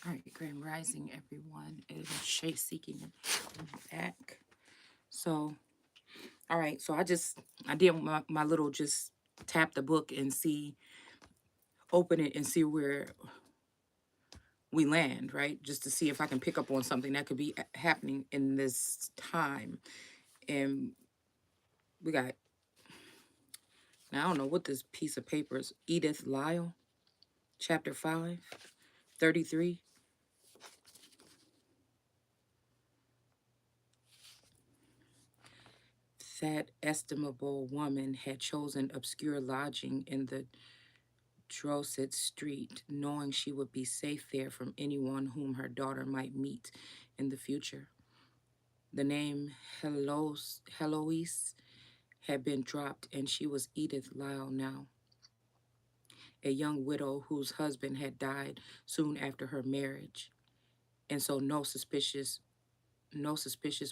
All right, Grand Rising, everyone. It is Shay Seeking back. So, all right, so I did my little just tap the book and open it and see where we land, right? Just to see if I can pick up on something that could be happening in this time. And we got, now I don't know what this piece of paper is. Edith Lyle, chapter 5, 33. That estimable woman had chosen obscure lodging in the Drosit Street, knowing she would be safe there from anyone whom her daughter might meet in the future. The name Heloise had been dropped, and she was Edith Lyle now, a young widow whose husband had died soon after her marriage. And so no suspicious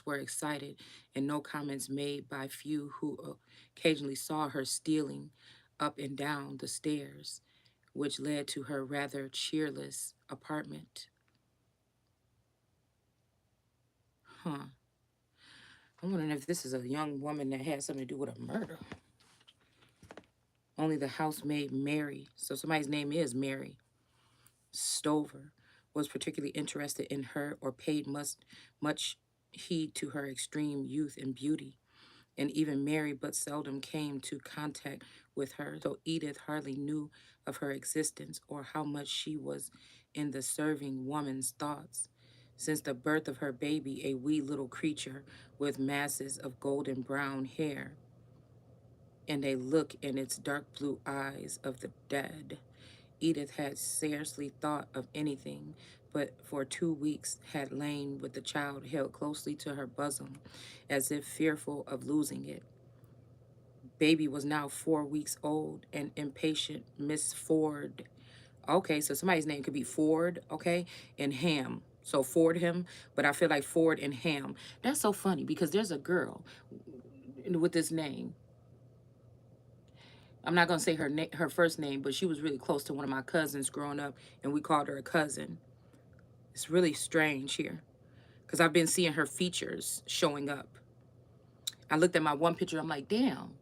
were excited, and no comments made by few who occasionally saw her stealing up and down the stairs, which led to her rather cheerless apartment. Huh. I'm wondering if this is a young woman that had something to do with a murder. Only the housemaid Mary, so somebody's name is Mary Stover, was particularly interested in her or paid much heed to her extreme youth and beauty. And even Mary but seldom came to contact with her, so Edith hardly knew of her existence or how much she was in the serving woman's thoughts. Since the birth of her baby, a wee little creature with masses of golden brown hair and a look in its dark blue eyes of the dead, Edith had scarcely thought of anything, but for 2 weeks had lain with the child held closely to her bosom, as if fearful of losing it. Baby was now 4 weeks old, and impatient Miss Ford. Okay, so somebody's name could be Ford, okay, and Ham. So Ford him, but I feel like Ford and Ham. That's so funny because there's a girl with this name. I'm not gonna say her first name, but she was really close to one of my cousins growing up, and we called her a cousin. It's really strange here because I've been seeing her features showing up. I looked at my one picture. I'm like, damn,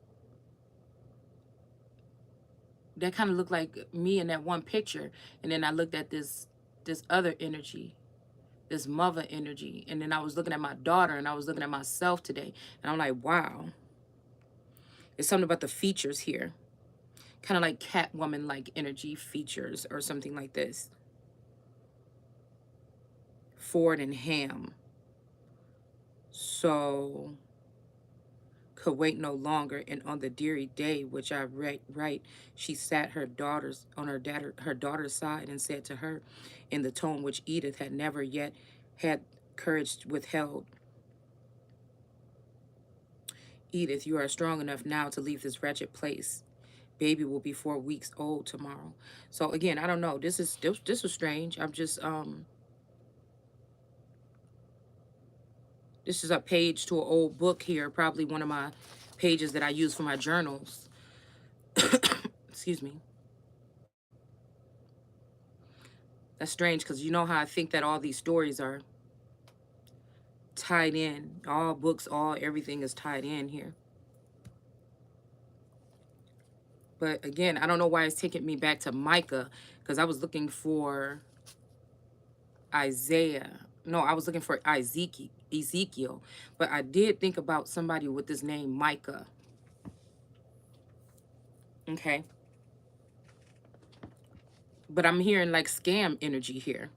that kind of looked like me in that one picture. And then I looked at this other energy, this mother energy, and then I was looking at my daughter, and I was looking at myself today, and I'm like, wow, it's something about the features here, kind of like Catwoman like energy features or something like this. Ford and Ham. So could wait no longer, and on the deary day which I write, she sat her daughter's side, and said to her, in the tone which Edith had never yet had courage withheld, Edith, you are strong enough now to leave this wretched place. Baby will be 4 weeks old tomorrow. So again, I don't know. This was strange. This is a page to an old book here, probably one of my pages that I use for my journals. Excuse me. That's strange because you know how I think that all these stories are tied in. All books, everything is tied in here. But again, I don't know why it's taking me back to Micah, because I was looking for Isaiah. No, I was looking for Ezekiel. But I did think about somebody with this name, Micah. Okay. But I'm hearing like scam energy here.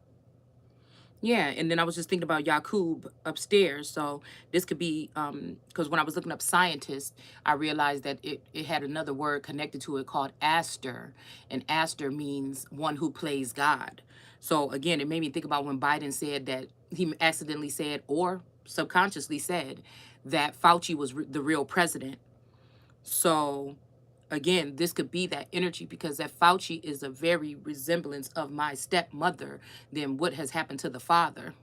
Yeah, and then I was just thinking about Yakub upstairs. So this could be, because when I was looking up scientist, I realized that it had another word connected to it called Aster. And Aster means one who plays God. So again, it made me think about when Biden said that he accidentally said or subconsciously said that Fauci was the real president. So again, this could be that energy because that Fauci is a very resemblance of my stepmother than what has happened to the father.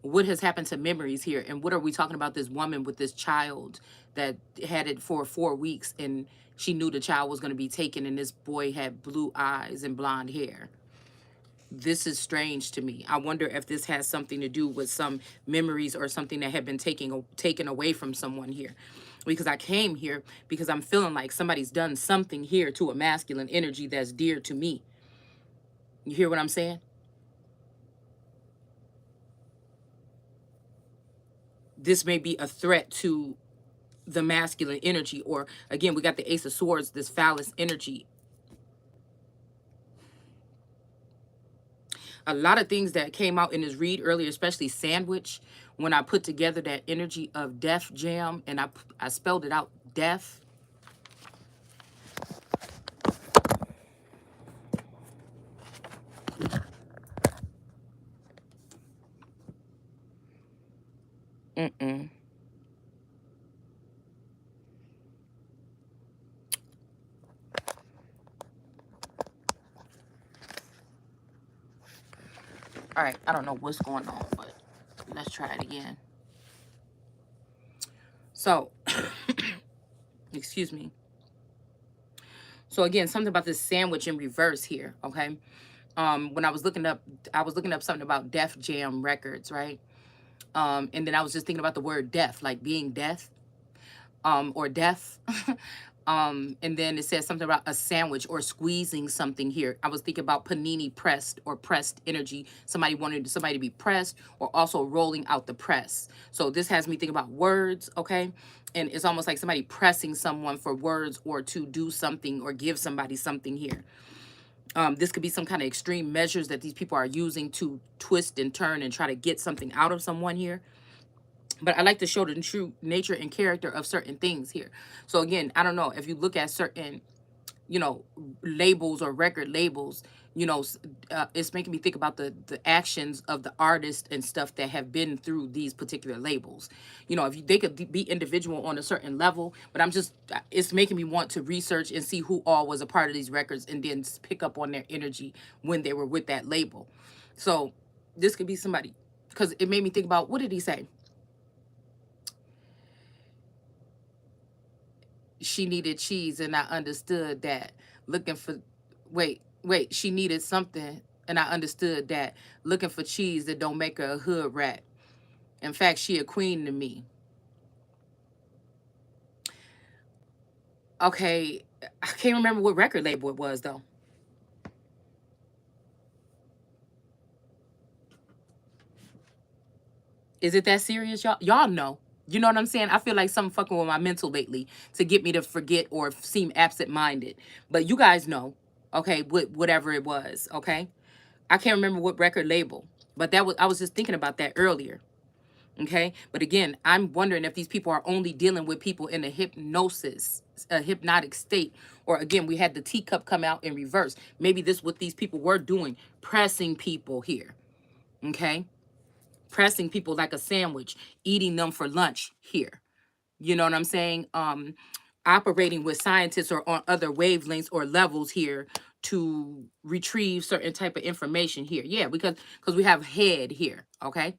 What has happened to memories here? And what are we talking about? This woman with this child that had it for 4 weeks, and She knew the child was going to be taken, and this boy had blue eyes and blonde hair. This is strange to me. I wonder if this has something to do with some memories or something that had been taken away from someone here. Because I came here because I'm feeling like somebody's done something here to a masculine energy that's dear to me. You hear what I'm saying? This may be a threat to the masculine energy, or again, we got the Ace of Swords, this phallus energy. A lot of things that came out in this read earlier, especially sandwich, when I put together that energy of Def Jam, and I spelled it out, Def. Mm-mm. All right, I don't know what's going on, but let's try it again. So, excuse me. So again, something about this sandwich in reverse here, okay? When I was looking up something about Def Jam Records, right? And then I was just thinking about the word deaf, like being deaf, or deaf. And then it says something about a sandwich or squeezing something here. I was thinking about panini pressed or pressed energy. Somebody wanted somebody to be pressed, or also rolling out the press. So this has me thinking about words, okay? And it's almost like somebody pressing someone for words or to do something or give somebody something here. This could be some kind of extreme measures that these people are using to twist and turn and try to get something out of someone here. But I like to show the true nature and character of certain things here. So again, I don't know if you look at certain, labels or record labels, it's making me think about the actions of the artists and stuff that have been through these particular labels. If they could be individual on a certain level, but it's making me want to research and see who all was a part of these records, and then pick up on their energy when they were with that label. So this could be somebody, because it made me think about, what did he say? She needed cheese, and I understood that. Looking for, wait, she needed something, and I understood that. Looking for cheese that don't make her a hood rat. In fact, she a queen to me. Okay, I can't remember what record label it was though. Is it that serious, y'all? Y'all know. You know what I'm saying? I feel like something fucking with my mental lately to get me to forget or seem absent-minded. But you guys know, okay, whatever it was, okay? I can't remember what record label, but I was just thinking about that earlier. Okay. But again, I'm wondering if these people are only dealing with people in a hypnosis, a hypnotic state. Or again, we had the teacup come out in reverse. Maybe this what these people were doing, pressing people here. Okay. Pressing people like a sandwich, eating them for lunch here. You know what I'm saying? Operating with scientists or on other wavelengths or levels here to retrieve certain type of information here. Yeah, because we have head here, okay?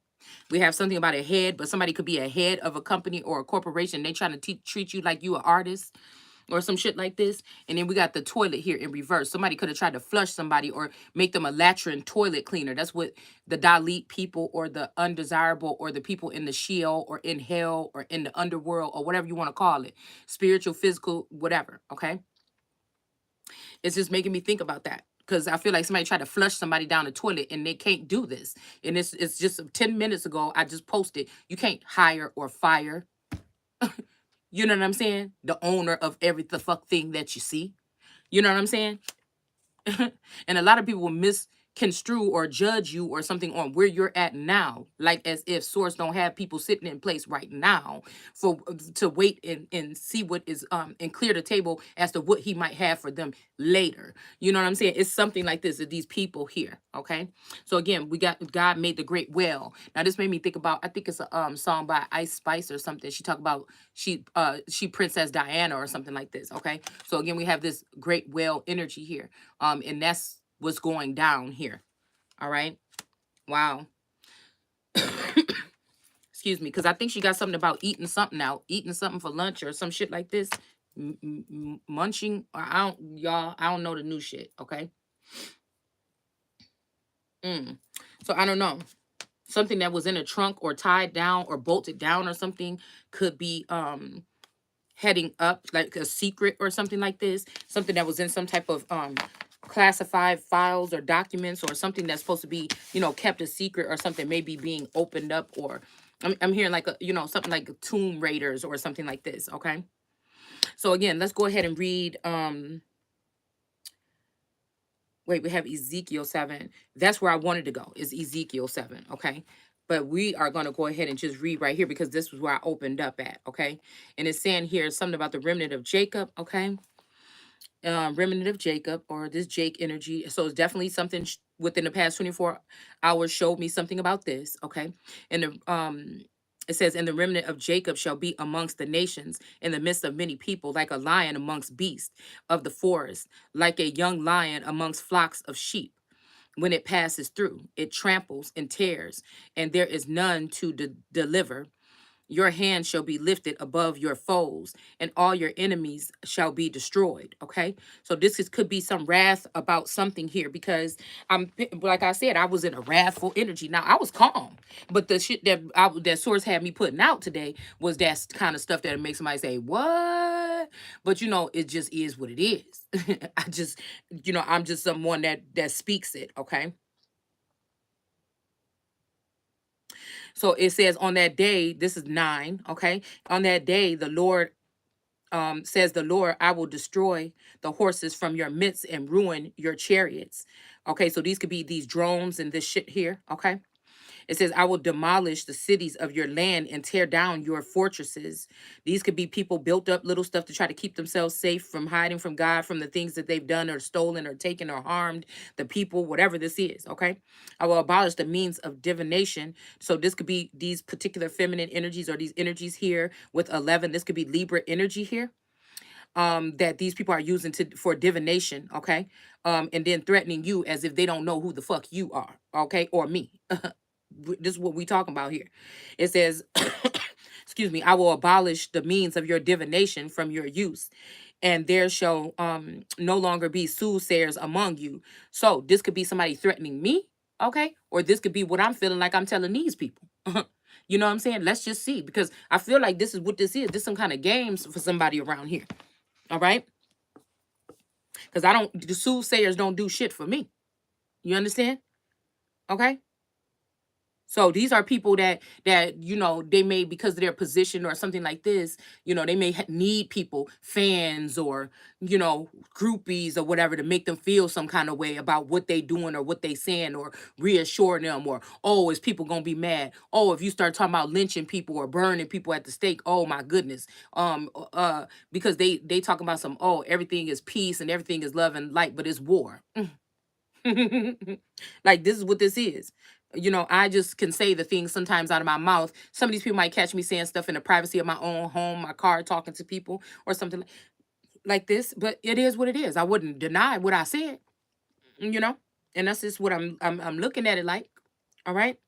We have something about a head, but somebody could be a head of a company or a corporation. They trying to treat you like you an artist or some shit like this. And then we got the toilet here in reverse. Somebody could have tried to flush somebody or make them a latrine toilet cleaner. That's what the Dalit people, or the undesirable, or the people in the Sheol or in hell or in the underworld, or whatever you want to call it, spiritual, physical, whatever. Okay. It's just making me think about that. Because I feel like somebody tried to flush somebody down the toilet and they can't do this. And it's just 10 minutes ago, I just posted, you can't hire or fire. You know what I'm saying? The owner of every the fuck thing that you see. You know what I'm saying? And a lot of people will misconstrue or judge you or something on where you're at now, like as if source don't have people sitting in place right now for to wait and see what is and clear the table as to what he might have for them later. You know what I'm saying? It's something like this, that these people here. Okay. So again, we got God made the great well. Now this made me think about, I think it's a song by Ice Spice or something. She talked about she Princess Diana or something like this. Okay. So again, we have this great well energy here. And that's what's going down here. All right. Wow. Excuse me, because I think she got something about eating something out, eating something for lunch or some shit like this. Munching. I don't, y'all. I don't know the new shit. Okay. Mm. So I don't know. Something that was in a trunk or tied down or bolted down or something could be heading up, like a secret or something like this. Something that was in some type of classified files or documents, or something that's supposed to be, kept a secret, or something maybe being opened up, or I'm hearing like a, something like Tomb Raiders or something like this. Okay. So again, let's go ahead and read wait, we have Ezekiel 7. That's where I wanted to go, is Ezekiel 7. Okay. But we are going to go ahead and just read right here, because this was where I opened up at. Okay. And it's saying here something about the remnant of Jacob. Okay. Remnant of Jacob, or this Jake energy. So it's definitely something within the past 24 hours showed me something about this. Okay. And the it says, and the remnant of Jacob shall be amongst the nations, in the midst of many people, like a lion amongst beasts of the forest, like a young lion amongst flocks of sheep. When it passes through, it tramples and tears, and there is none to deliver. Your hand shall be lifted above your foes, and all your enemies shall be destroyed. Okay. So this could be some wrath about something here, because like I said, I was in a wrathful energy. Now I was calm, but the shit that source had me putting out today was that kind of stuff that makes somebody say, what? But it just is what it is. I just, I'm just someone that speaks it. Okay. So it says, on that day, this is 9. Okay. On that day, the Lord, says the Lord, I will destroy the horses from your midst and ruin your chariots. Okay, so these could be these drones and this shit here. Okay, it says, I will demolish the cities of your land and tear down your fortresses. These could be people built up little stuff to try to keep themselves safe from hiding from God, from the things that they've done or stolen or taken or harmed the people, whatever this is. Okay. I will abolish the means of divination. So this could be these particular feminine energies, or these energies here with 11. This could be Libra energy here, that these people are using for divination. Okay. And then threatening you as if they don't know who the fuck you are. Okay. Or me. This is what we talking about here. It says, excuse me, I will abolish the means of your divination from your use, and there shall no longer be soothsayers among you. So this could be somebody threatening me. Okay. Or this could be what I'm feeling like I'm telling these people. You know what I'm saying? Let's just see, because I feel like this is what this is. This some kind of games for somebody around here. All right. Because the soothsayers don't do shit for me. You understand? Okay. So these are people that they may, because of their position or something like this, they may need people, fans, or groupies or whatever, to make them feel some kind of way about what they doing or what they saying, or reassure them, or, oh, is people gonna be mad? Oh, if you start talking about lynching people or burning people at the stake, oh my goodness. Because they talk about some, oh, everything is peace and everything is love and light, but it's war. Like, this is what this is. I just can say the things sometimes out of my mouth. Some of these people might catch me saying stuff in the privacy of my own home, my car, talking to people or something like this, but it is what it is. I wouldn't deny what I said, you know, and that's just what I'm looking at it like. All right.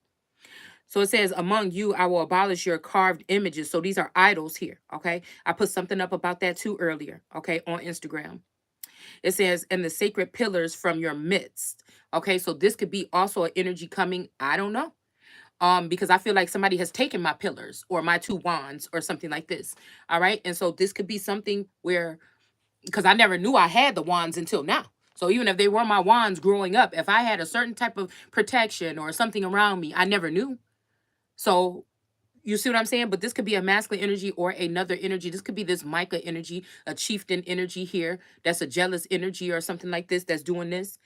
So it says, among you, I will abolish your carved images. So these are idols here. Okay. I put something up about that too earlier. Okay. On Instagram. It says, and the sacred pillars from your midst. Okay, so this could be also an energy coming. I don't know. Because I feel like somebody has taken my pillars or my 2 wands or something like this. All right. And so this could be something where, because I never knew I had the wands until now. So even if they were my wands growing up, if I had a certain type of protection or something around me, I never knew. So you see what I'm saying? But this could be a masculine energy or another energy. This could be this Micah energy, a chieftain energy here. That's a jealous energy or something like this that's doing this.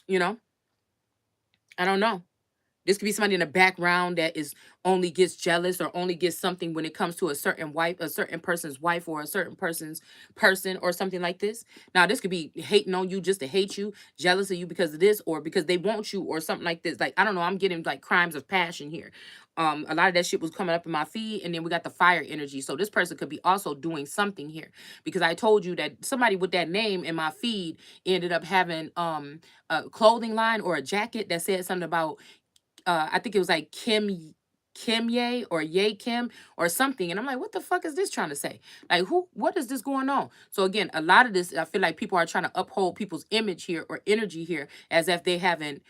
You know, I don't know. This could be somebody in the background that is only gets jealous or only gets something when it comes to a certain wife, a certain person's wife, or a certain person's person or something like this. Now, this could be hating on you just to hate you, jealous of you because of this, or because they want you or something like this. Like, I don't know, I'm getting like crimes of passion here. A lot of that shit was coming up in my feed, and then we got the fire energy. So this person could be also doing something here, because I told you that somebody with that name in my feed ended up having a clothing line or a jacket that said something about I think it was like Kim. Kimye or Ye Kim or something. And I'm like, what the fuck is this trying to say? Like, what is this going on? So again, a lot of this, I feel like people are trying to uphold people's image here or energy here as if they haven't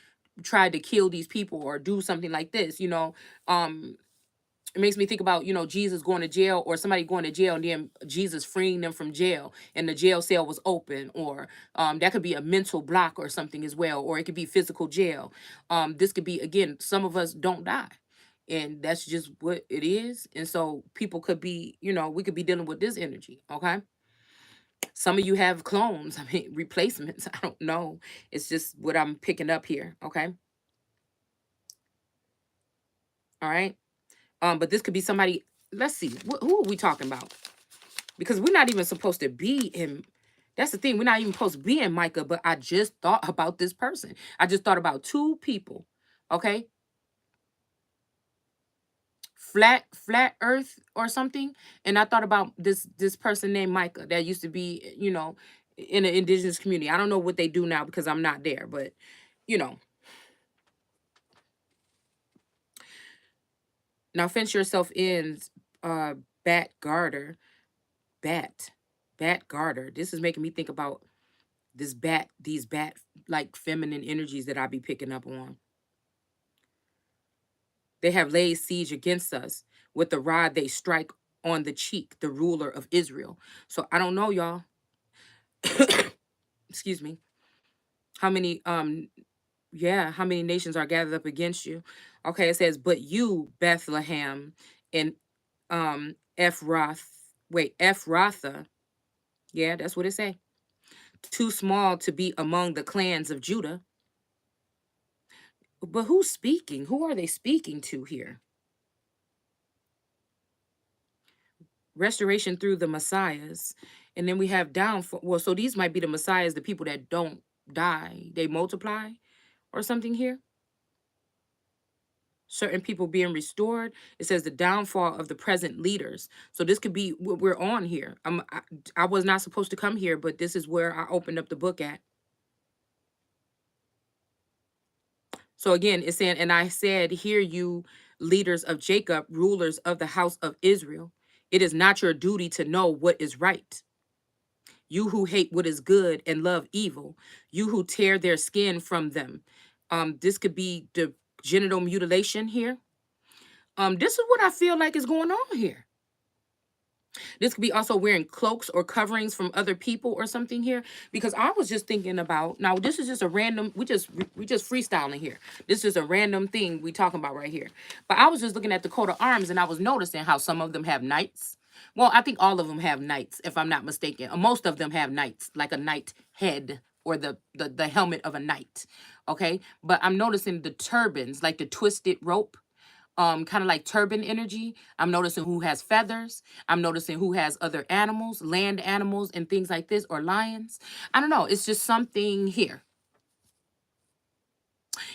tried to kill these people or do something like this, you know. It makes me think about, you know, Jesus going to jail or somebody going to jail and then Jesus freeing them from jail and the jail cell was open, or that could be a mental block or something as well, or it could be physical jail. This could be, again, some of us don't die, and that's just what it is. And so people could be, you know, we could be dealing with this energy. Okay, some of you have clones, I mean replacements. I don't know, it's just what I'm picking up here. Okay, all right. But this could be somebody. Let's see, who are we talking about? Because we're not even supposed to be in. That's the thing, we're not even supposed to be in Micah. But I just thought about this person. I just thought about two people. Okay, flat Earth or something, and I thought about this person named Micah that used to be, you know, in an indigenous community. I don't know what they do now because I'm not there, but you know. Now fence yourself in, Bat Garter, Bat, Bat Garter. This is making me think about these bat like feminine energies that I be picking up on. They have laid siege against us. With the rod they strike on the cheek, the ruler of Israel. So I don't know, y'all. Excuse me. How many yeah, how many nations are gathered up against you? Okay, it says, but you, Bethlehem, and Ephrath, Ephrathah. Yeah, that's what it say. Too small to be among the clans of Judah. But who's speaking? Who are they speaking to here? Restoration through the messiahs. And then we have downfall. Well, so these might be the messiahs, the people that don't die, they multiply or something here. Certain people being restored. It says the downfall of the present leaders. So this could be what we're on here. I was not supposed to come here, but this is where I opened up the book at. So again, it's saying, and I said, hear you, leaders of Jacob, rulers of the house of Israel. It is not your duty to know what is right. You who hate what is good and love evil, you who tear their skin from them. This could be the genital mutilation here. This is what I feel like is going on here. This could be also wearing cloaks or coverings from other people or something here. Because I was just thinking about, now this is just a random, we just freestyling here. This is a random thing we talking about right here. But I was just looking at the coat of arms and I was noticing how some of them have knights. Well, I think all of them have knights, if I'm not mistaken. Most of them have knights, like a knight head or the helmet of a knight. Okay, but I'm noticing the turbans, like the twisted rope, kind of like turban energy. I'm noticing who has feathers. I'm noticing who has other animals, land animals and things like this, or lions. I don't know, it's just something here.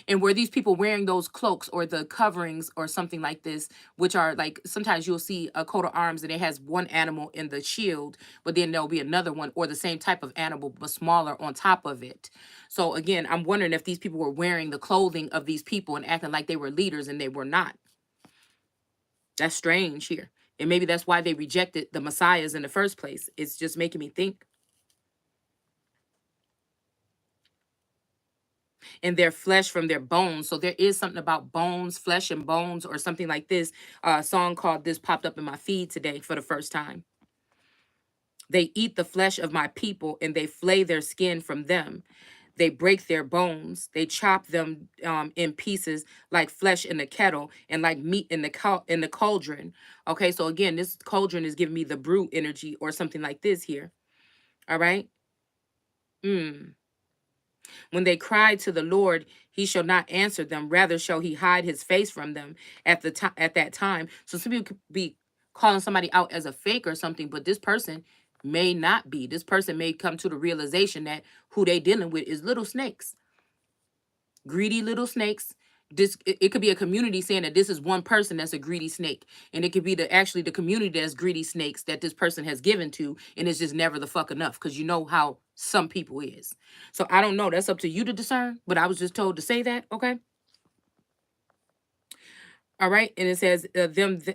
And where these people wearing those cloaks or the coverings or something like this, which are like, sometimes you'll see a coat of arms and it has one animal in the shield, but then there'll be another one or the same type of animal but smaller on top of it. So again, I'm wondering if these people were wearing the clothing of these people and acting like they were leaders and they were not. That's strange here. And maybe that's why they rejected the messiahs in the first place. It's just making me think. And their flesh from their bones. So there is something about bones, flesh and bones, or something like this. A song called this popped up in my feed today for the first time. They eat the flesh of my people and they flay their skin from them. They break their bones. They chop them in pieces like flesh in the kettle and like meat in the cauldron. Okay, so again, this cauldron is giving me the brute energy or something like this here. All right. Mm. When they cry to the Lord, he shall not answer them. Rather shall he hide his face from them at that time. So some people could be calling somebody out as a fake or something, but this person may not be. This person may come to the realization that who they dealing with is little snakes, greedy little snakes. It could be a community saying that this is one person that's a greedy snake, and it could be actually the community that's greedy snakes that this person has given to, and it's just never the fuck enough, because you know how some people is. So I don't know, that's up to you to discern, but I was just told to say that. Okay. All right. And it says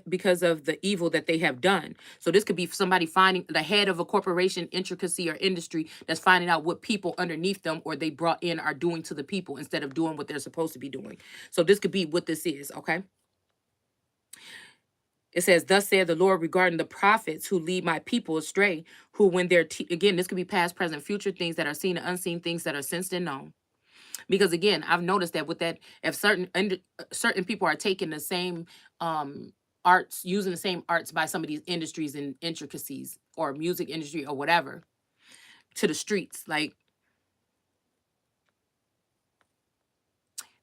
because of the evil that they have done. So this could be somebody finding the head of a corporation, intricacy, or industry that's finding out what people underneath them or they brought in are doing to the people instead of doing what they're supposed to be doing. So this could be what this is. Okay. It says, thus said the Lord regarding the prophets who lead my people astray, who when they're, again, this could be past, present, future, things that are seen and unseen, things that are sensed and known. Because again, I've noticed that with that, if certain people are taking the same arts, using the same arts by some of these industries and intricacies or music industry or whatever to the streets, like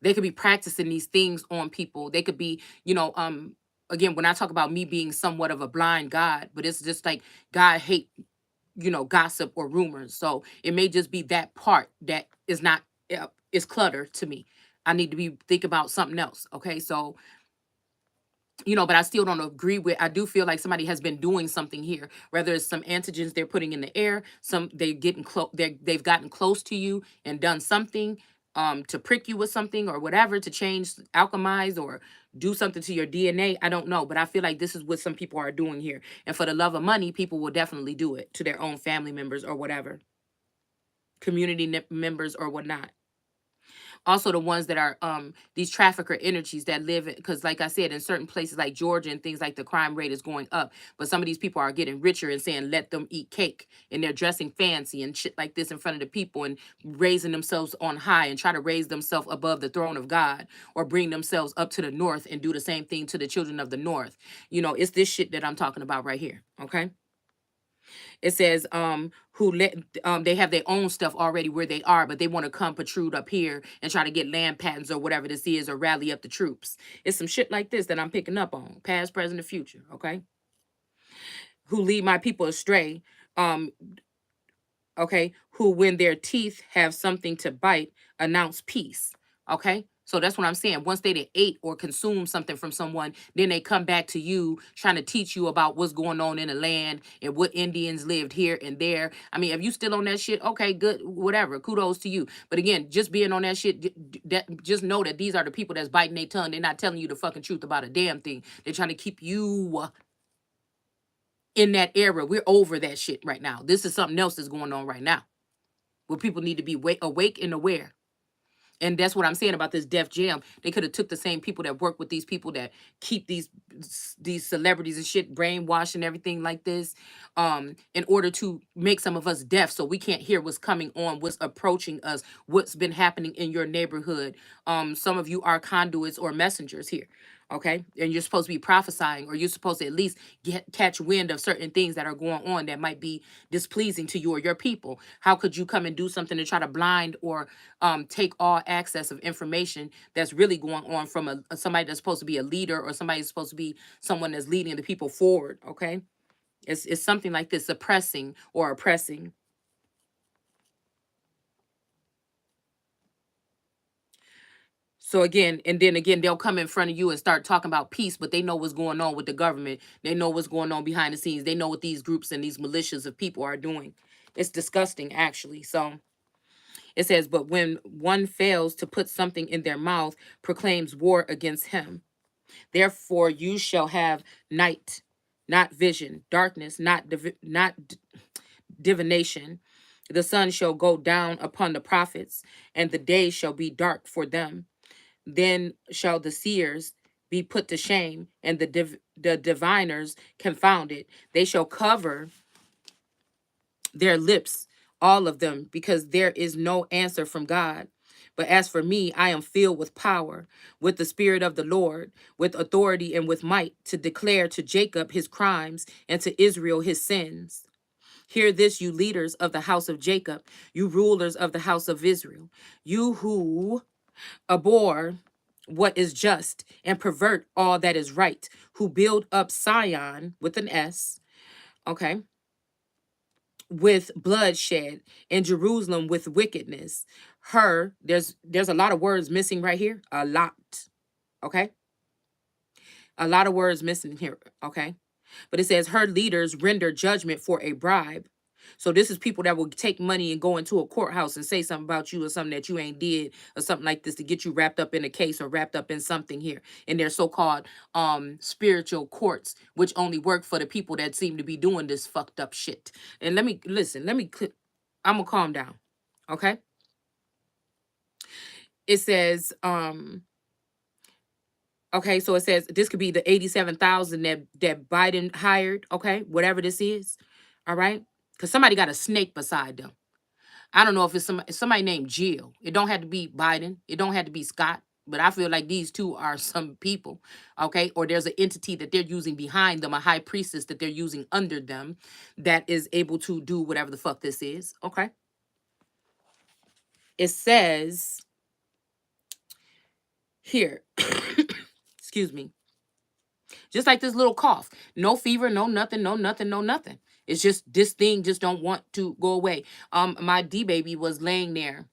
they could be practicing these things on people. They could be, again, when I talk about me being somewhat of a blind God, but it's just like God hate, gossip or rumors. So it may just be that part that is not, is clutter to me. I need to be think about something else. Okay. So, but I still don't agree with, I do feel like somebody has been doing something here, whether it's some antigens they're putting in the air, some they getting close, they've gotten close to you and done something to prick you with something or whatever, to change, alchemize, or do something to your DNA. I don't know, but I feel like this is what some people are doing here. And for the love of money, people will definitely do it to their own family members or whatever, community members or whatnot. Also the ones that are these trafficker energies that live, because like I said, in certain places like Georgia and things, like the crime rate is going up, but some of these people are getting richer and saying let them eat cake, and they're dressing fancy and shit like this in front of the people and raising themselves on high and try to raise themselves above the throne of God, or bring themselves up to the north and do the same thing to the children of the north. It's this shit that I'm talking about right here. Okay. It says, who let they have their own stuff already where they are, but they want to come protrude up here and try to get land patents or whatever this is, or rally up the troops. It's some shit like this that I'm picking up on, past, present, and future. Okay. Who lead my people astray. Um, okay, who when their teeth have something to bite, announce peace. Okay. So that's what I'm saying. Once they ate or consumed something from someone, then they come back to you trying to teach you about what's going on in the land and what Indians lived here and there. I mean, if you still on that shit, okay, good, whatever. Kudos to you. But again, just being on that shit, just know that these are the people that's biting their tongue. They're not telling you the fucking truth about a damn thing. They're trying to keep you in that era. We're over that shit right now. This is something else that's going on right now, where people need to be awake and aware. And that's what I'm saying about this Def Jam. They could have took the same people that work with these people that keep these celebrities and shit brainwashed and everything like this, in order to make some of us deaf so we can't hear what's coming on, what's approaching us, what's been happening in your neighborhood. Some of you are conduits or messengers here. Okay. And you're supposed to be prophesying, or you're supposed to at least catch wind of certain things that are going on that might be displeasing to you or your people. How could you come and do something to try to blind or take all access of information that's really going on from somebody that's supposed to be a leader, or somebody that's supposed to be someone that's leading the people forward? Okay. It's something like this, suppressing or oppressing. So again, and then again, they'll come in front of you and start talking about peace, but they know what's going on with the government. They know what's going on behind the scenes. They know what these groups and these militias of people are doing. It's disgusting, actually. So it says, but when one fails to put something in their mouth, proclaims war against him. Therefore, you shall have night, not vision, darkness, not divination. The sun shall go down upon the prophets, and the day shall be dark for them. Then shall the seers be put to shame, and the diviners confounded. They shall cover their lips, all of them, because there is no answer from God. But as for me, I am filled with power, with the Spirit of the Lord, with authority and with might, to declare to Jacob his crimes and to Israel his sins. Hear this, you leaders of the house of Jacob, you rulers of the house of Israel, you who abhor what is just and pervert all that is right, who build up Sion with an S, okay, with bloodshed, and Jerusalem with wickedness. There's a lot of words missing right here. A lot. Okay? A lot of words missing here. Okay? But it says her leaders render judgment for a bribe. So this is people that will take money and go into a courthouse and say something about you or something that you ain't did or something like this to get you wrapped up in a case or wrapped up in something here in their so-called spiritual courts, which only work for the people that seem to be doing this fucked up shit. And let me listen, I'm gonna calm down. Okay. It says, okay, so it says this could be the 87,000 that Biden hired, okay, whatever this is. All right. Because somebody got a snake beside them. I don't know if it's somebody named Jill. It don't have to be Biden. It don't have to be Scott. But I feel like these two are some people, okay? Or there's an entity that they're using behind them, a high priestess that they're using under them that is able to do whatever the fuck this is, okay? It says here, excuse me, just like this little cough. No fever, no nothing, no nothing, no nothing. It's just this thing just don't want to go away. My D baby was laying there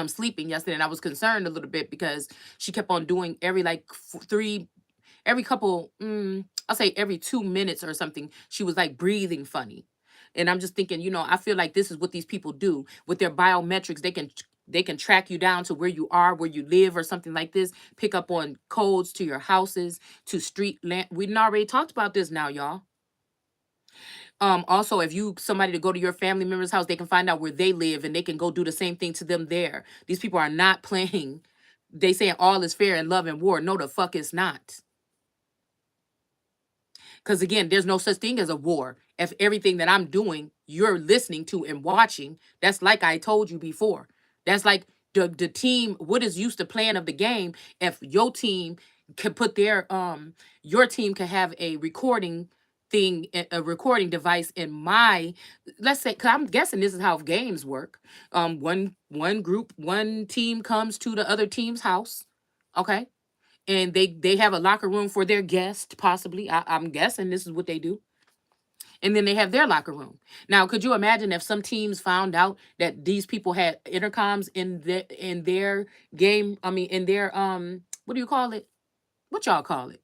sleeping yesterday, and I was concerned a little bit because she kept on doing every like every couple, I'll say every 2 minutes or something, she was like breathing funny. And I'm just thinking, I feel like this is what these people do with their biometrics. They can track you down to where you are, where you live, or something like this. Pick up on codes to your houses, to street land. We done already talked about this now, y'all. Also, if you somebody to go to your family member's house, they can find out where they live and they can go do the same thing to them there. These people are not playing. They saying all is fair in love and war. No, the fuck it's not. Because again, there's no such thing as a war. If everything that I'm doing, you're listening to and watching, that's like I told you before. That's like the team, what is used to plan of the game. If your team can put your team can have a recording thing, a recording device in my, let's say, because I'm guessing this is how games work. One team comes to the other team's house, okay, and they have a locker room for their guest, possibly. I'm guessing this is what they do. And then they have their locker room. Now, could you imagine if some teams found out that these people had intercoms in their game? I mean, in their what do you call it? What y'all call it?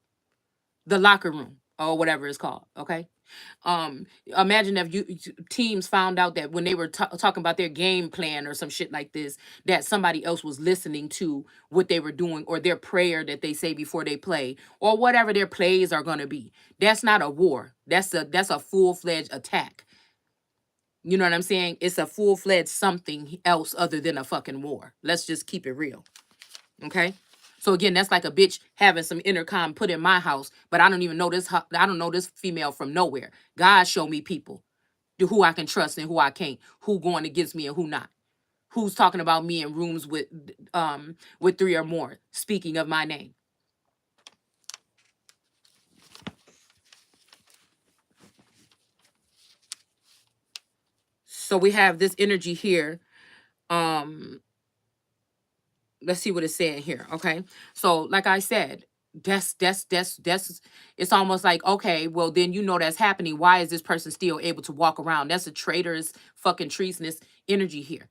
The locker room or whatever it's called. Okay. Imagine if teams found out that when they were talking about their game plan or some shit like this, that somebody else was listening to what they were doing or their prayer that they say before they play or whatever their plays are going to be. That's not a war. That's a full-fledged attack. You know what I'm saying? It's a full-fledged something else other than a fucking war. Let's just keep it real. Okay. So again, that's like a bitch having some intercom put in my house, but I don't even know this. I don't know this female from nowhere. God show me people, who I can trust and who I can't, who going against me and who not, who's talking about me in rooms with three or more, speaking of my name. So we have this energy here. Let's see what it's saying here. Okay. So like I said, that's it's almost like, okay, well then that's happening. Why is this person still able to walk around? That's a traitorous fucking treasonous energy here.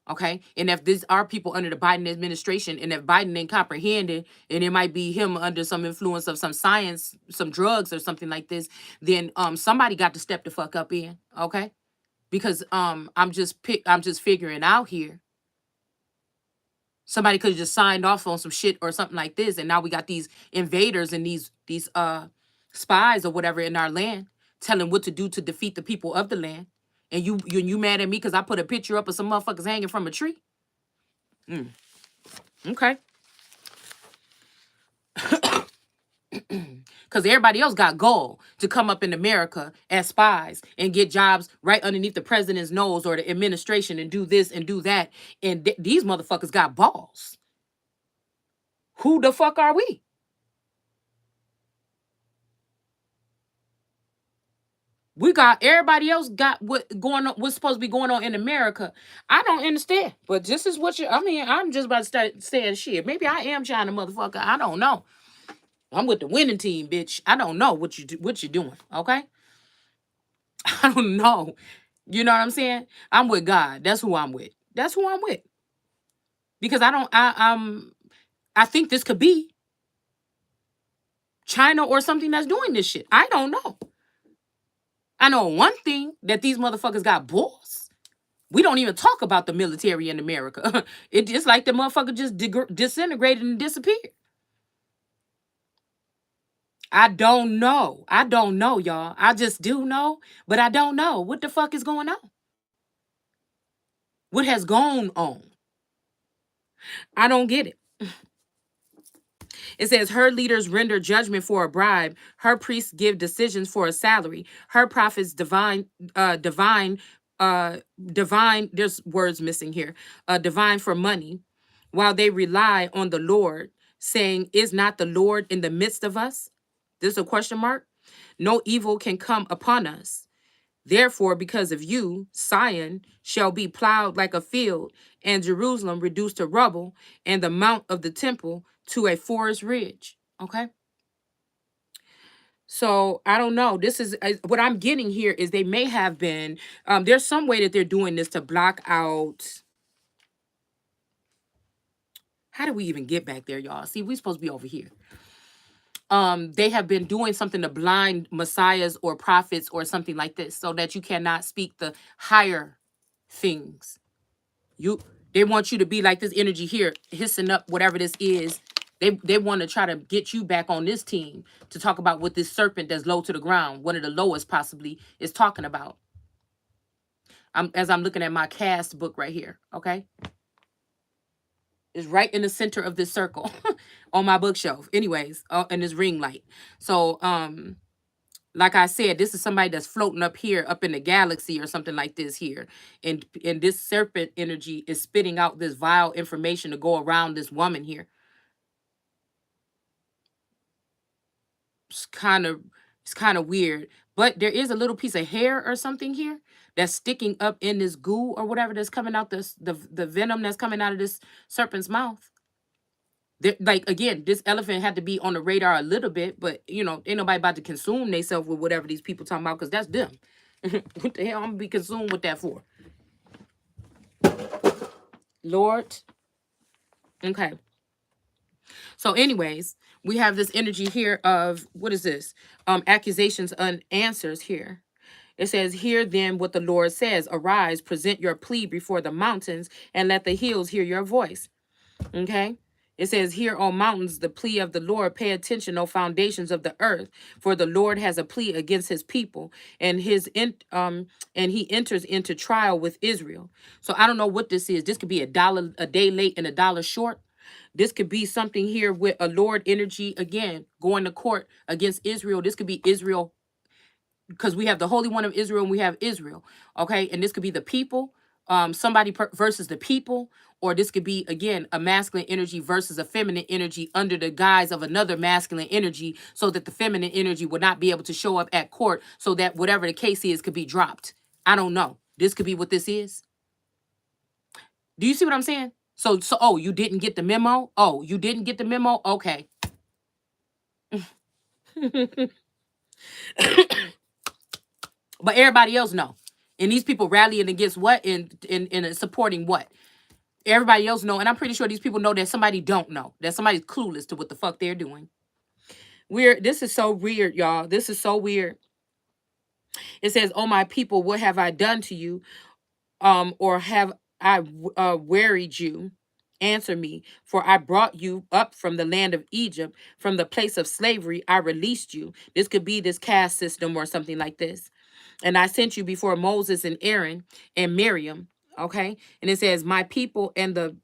Okay. And if these are people under the Biden administration, and if Biden ain't comprehended, and it might be him under some influence of some science, some drugs or something like this, then somebody got to step the fuck up in. Okay. Because I'm just figuring out here. Somebody could have just signed off on some shit or something like this, and now we got these invaders and these spies or whatever in our land telling what to do to defeat the people of the land. And you mad at me because I put a picture up of some motherfuckers hanging from a tree? Okay. Because everybody else got gold to come up in America as spies and get jobs right underneath the president's nose or the administration and do this and do that. And these motherfuckers got balls. Who the fuck are we? We got everybody else got what's supposed to be going on in America. I don't understand. But this is what I'm just about to start saying shit. Maybe I am China, motherfucker. I don't know. I'm with the winning team, bitch. I don't know what you're doing. Okay. I don't know. You know what I'm saying? I'm with God. That's who I'm with. That's who I'm with. Because I think this could be China or something that's doing this shit. I don't know. I know one thing, that these motherfuckers got balls. We don't even talk about the military in America. It just like the motherfucker just disintegrated and disappeared. I don't know. I don't know, y'all. I just do know, but I don't know what the fuck is going on. What has gone on? I don't get it. It says her leaders render judgment for a bribe. Her priests give decisions for a salary. Her prophets divine. There's words missing here. Divine for money, while they rely on the Lord, saying, "Is not the Lord in the midst of us?" This is a question mark. No evil can come upon us. Therefore, because of you, Sion shall be plowed like a field, and Jerusalem reduced to rubble, and the mount of the temple to a forest ridge. Okay. So I don't know. This is what I'm getting here is they may have been, there's some way that they're doing this to block out. How do we even get back there, y'all? See, we supposed to be over here. They have been doing something to blind messiahs or prophets or something like this so that you cannot speak the higher things. They want you to be like this energy here, hissing up whatever this is. They want to try to get you back on this team to talk about what this serpent that's low to the ground, one of the lowest possibly, is talking about. As I'm looking at my cast book right here, okay? It's right in the center of this circle on my bookshelf. Anyways, and this ring light. So like I said, this is somebody that's floating up here, up in the galaxy or something like this here. And this serpent energy is spitting out this vile information to go around this woman here. It's kind of weird. But there is a little piece of hair or something here that's sticking up in this goo or whatever that's coming out the venom that's coming out of this serpent's mouth. Like again, this elephant had to be on the radar a little bit, but ain't nobody about to consume themselves with whatever these people talking about because that's them. What the hell I'm gonna be consumed with that for? Lord. Okay. So, anyways, we have this energy here of what is this? Accusations and answers here. It says, "Hear then what the Lord says. Arise, present your plea before the mountains, and let the hills hear your voice." Okay. It says, "Hear, O mountains, the plea of the Lord. Pay attention, O foundations of the earth, for the Lord has a plea against his people, and and he enters into trial with Israel." So I don't know what this is. This could be $1 a day late and $1 short. This could be something here with a Lord energy again going to court against Israel. This could be Israel because we have the Holy One of Israel and we have Israel. Okay. And this could be the people, somebody versus the people, or this could be, again, a masculine energy versus a feminine energy under the guise of another masculine energy so that the feminine energy would not be able to show up at court so that whatever the case is could be dropped. I don't know. This could be what this is. Do you see what I'm saying? So, oh, you didn't get the memo? Oh, you didn't get the memo? Okay. But everybody else know. And these people rallying against what and supporting what? Everybody else know. And I'm pretty sure these people know that somebody don't know. That somebody's clueless to what the fuck they're doing. Weird. This is so weird, y'all. This is so weird. It says, "Oh, my people, what have I done to you? Or have I wearied you? Answer me, for I brought you up from the land of Egypt, from the place of slavery. I released you." This could be this caste system or something like this. "And I sent you before Moses and Aaron and Miriam." Okay. And it says, "My people and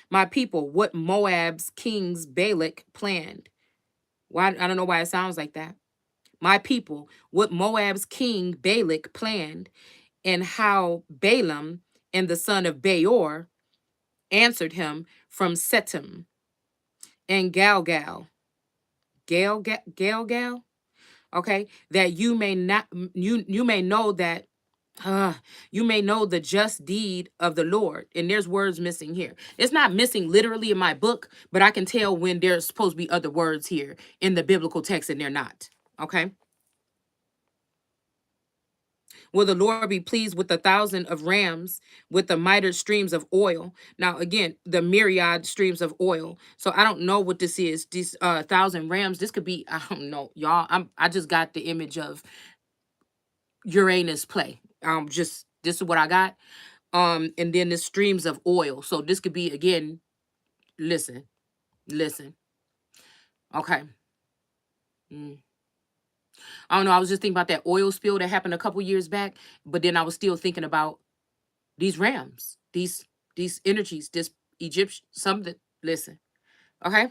my people, what Moab's kings Balak planned." Why? I don't know why it sounds like that. "My people, what Moab's king Balak planned, and how Balaam and the son of Beor answered him from Setim and Galgal." Galgal. Okay, "that you may not you may know that you may know the just deed of the Lord." And there's words missing here. It's not missing literally in my book, but I can tell when there's supposed to be other words here in the biblical text and they're not. Okay. "Will the Lord be pleased with 1,000 of rams, with the mitred streams of oil?" Now, again, the myriad streams of oil. So I don't know what this is. These 1,000 rams. This could be, I don't know, y'all. I just got the image of Uranus play. Just this is what I got. And then the streams of oil. So this could be again. Listen, listen. Okay. Mm. I don't know. I was just thinking about that oil spill that happened a couple years back, but then I was still thinking about these rams, these energies, this Egyptian something. Listen, okay.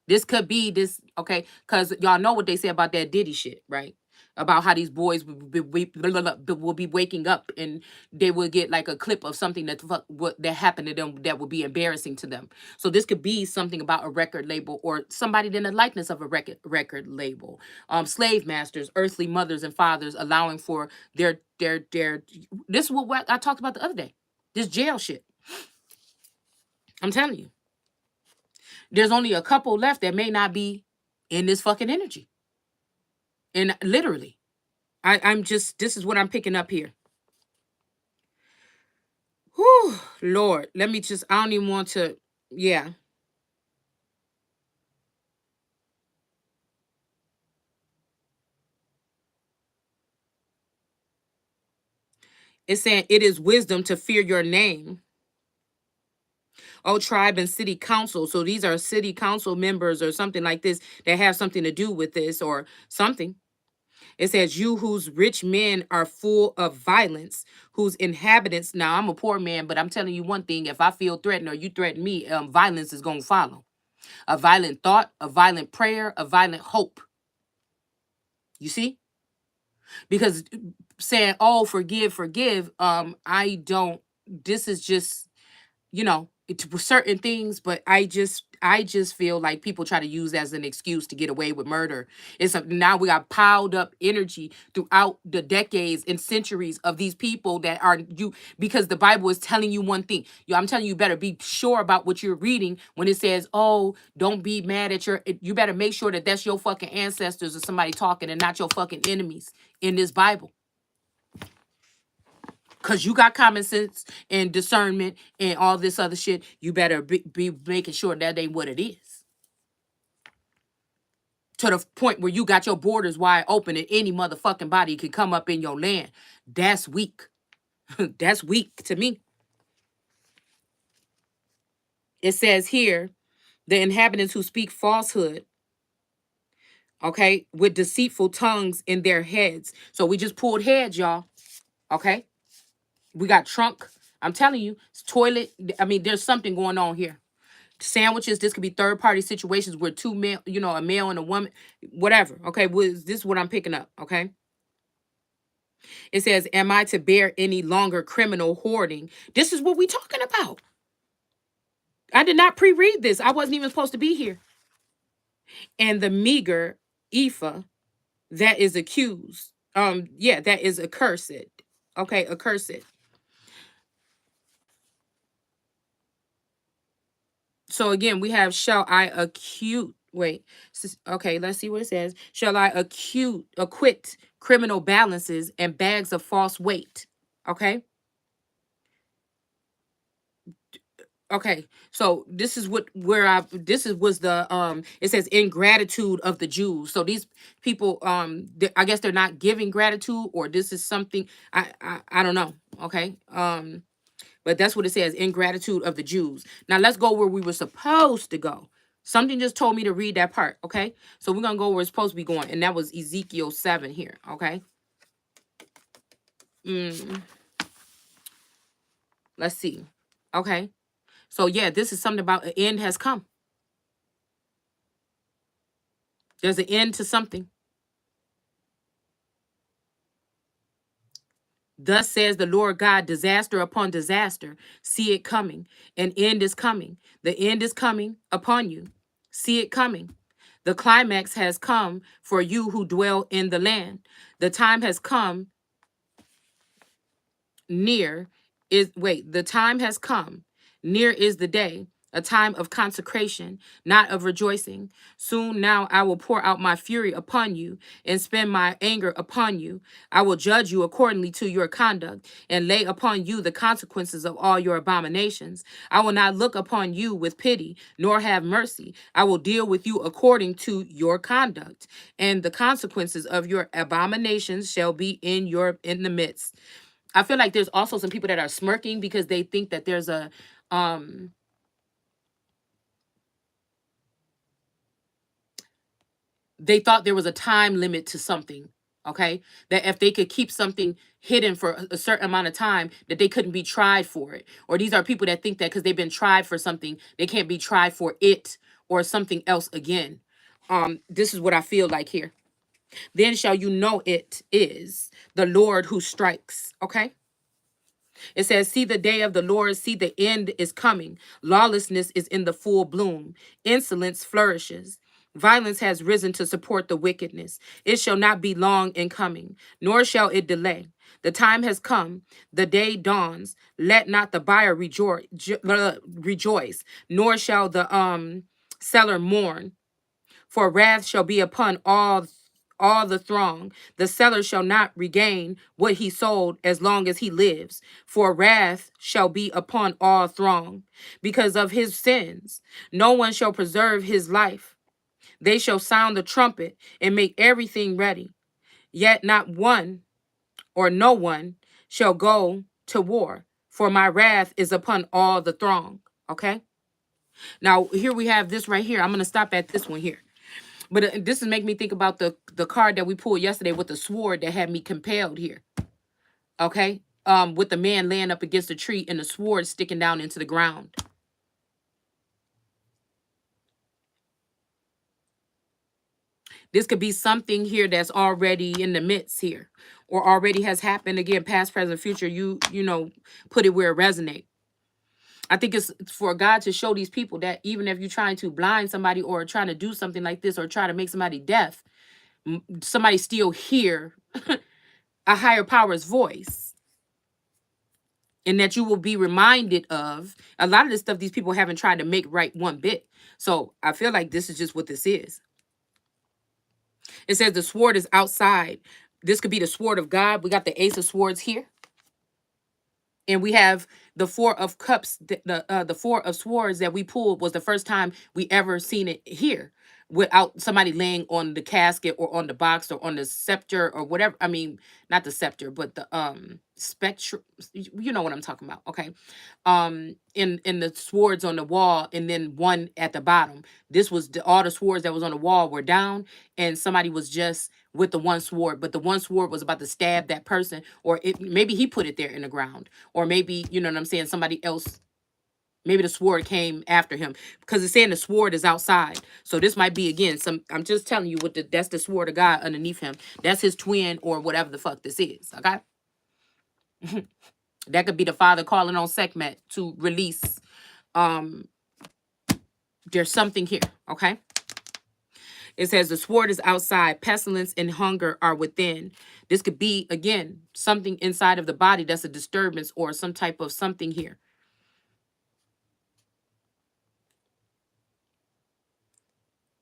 This could be this, okay, because y'all know what they say about that Diddy shit, right? About how these boys will be waking up and they will get like a clip of something that what that happened to them that would be embarrassing to them. So this could be something about a record label or somebody in the likeness of a record label. Slave masters, earthly mothers and fathers allowing for their. This is what I talked about the other day. This jail shit. I'm telling you. There's only a couple left that may not be in this fucking energy. And literally, I'm just, this is what I'm picking up here. Whew, Lord, let me just, I don't even want to, yeah. It's saying it is wisdom to fear your name. Oh, tribe and city council. So these are city council members or something like this that have something to do with this or something. It says, you whose rich men are full of violence, whose inhabitants. Now, I'm a poor man, but I'm telling you one thing. If I feel threatened or you threaten me, violence is going to follow. A violent thought, a violent prayer, a violent hope. You see? Because saying, oh, forgive, I don't, this is just, you know, certain things, but I just feel like people try to use as an excuse to get away with murder. Now we got piled up energy throughout the decades and centuries of these people that are you, because the Bible is telling you one thing. I'm telling you, better be sure about what you're reading when it says, oh, don't be mad at you better make sure that that's your fucking ancestors or somebody talking and not your fucking enemies in this Bible. Because you got common sense and discernment and all this other shit, you better be making sure that ain't what it is. To the point where you got your borders wide open and any motherfucking body can come up in your land. That's weak. That's weak to me. It says here, the inhabitants who speak falsehood, okay, with deceitful tongues in their heads. So we just pulled heads, y'all. Okay. We got trunk. I'm telling you, it's toilet. I mean, there's something going on here. Sandwiches, this could be third party situations where two male, you know, a male and a woman, whatever. Okay, this is what I'm picking up. Okay, it says, am I to bear any longer criminal hoarding? This is what we talking about. I did not pre-read this. I wasn't even supposed to be here. And the meager ephah that is accused, yeah, that is accursed. Okay, accursed. So again, we have shall I acute, wait, okay, let's see what it says. Shall I acquit criminal balances and bags of false weight? Okay. Okay. So this is was the it says ingratitude of the Jews. So these people I guess they're not giving gratitude, or this is something I don't know. Okay. But that's what it says, ingratitude of the Jews. Now let's go where we were supposed to go. Something just told me to read that part, okay? So we're going to go where it's supposed to be going, and that was Ezekiel 7 here, okay? Let's see. Okay. So yeah, this is something about an end has come. There's an end to something. Thus says the Lord God, disaster upon disaster. See it coming. An end is coming. The end is coming upon you. See it coming. The climax has come for you who dwell in the land. The time has come near the time has come. Near is the day. a time of consecration, not of rejoicing. Soon now I will pour out my fury upon you and spend my anger upon you. I will judge you accordingly to your conduct and lay upon you the consequences of all your abominations. I will not look upon you with pity, nor have mercy. I will deal with you according to your conduct, and the consequences of your abominations shall be in the midst. I feel like there's also some people that are smirking because they think that there's a um they thought there was a time limit to something. Okay, that if they could keep something hidden for a certain amount of time, that they couldn't be tried for it. Or these are people that think that because they've been tried for something, they can't be tried for it or something else again. This is what I feel like here. Then shall you know it is the Lord who strikes. Okay. It says, see the day of the Lord, see the end is coming. Lawlessness is in the full bloom. Insolence flourishes. Violence has risen to support the wickedness. It shall not be long in coming, nor shall it delay. The time has come, the day dawns. Let not the buyer rejoice, nor shall the seller mourn. For wrath shall be upon all the throng. The seller shall not regain what he sold as long as he lives. For wrath shall be upon all throng because of his sins. No one shall preserve his life. They shall sound the trumpet and make everything ready. Yet not one or no one shall go to war, for my wrath is upon all the throng. Okay? Now, here we have this right here. I'm going to stop at this one here. But this is making me think about the card that we pulled yesterday with the sword that had me compelled here. Okay? With the man laying up against a tree and the sword sticking down into the ground. This could be something here that's already in the midst here, or already has happened. Again, past, present, future. You know, put it where it resonates. I think it's for God to show these people that even if you're trying to blind somebody or trying to do something like this or try to make somebody deaf, somebody still hear a higher power's voice. And that you will be reminded of a lot of the stuff these people haven't tried to make right one bit. So I feel like this is just what this is. It says the sword is outside. This could be the sword of God. We got the Ace of Swords here. And we have the Four of Cups. The Four of Swords that we pulled was the first time we ever seen it here without somebody laying on the casket or on the box or on the scepter or whatever. I mean, not the scepter, but the spectrum. You know what I'm talking about. Okay. In the swords on the wall and then one at the bottom. This was all the swords that was on the wall were down and somebody was just with the one sword, but the one sword was about to stab that person, or maybe he put it there in the ground, or maybe, you know what I'm saying, somebody else, maybe the sword came after him, because it's saying the sword is outside. So this might be, again, I'm just telling you that's the sword of God underneath him. That's his twin or whatever the fuck this is. Okay. That could be the father calling on Sekhmet to release. There's something here. Okay. It says the sword is outside, pestilence and hunger are within. This could be, again, something inside of the body that's a disturbance or some type of something here.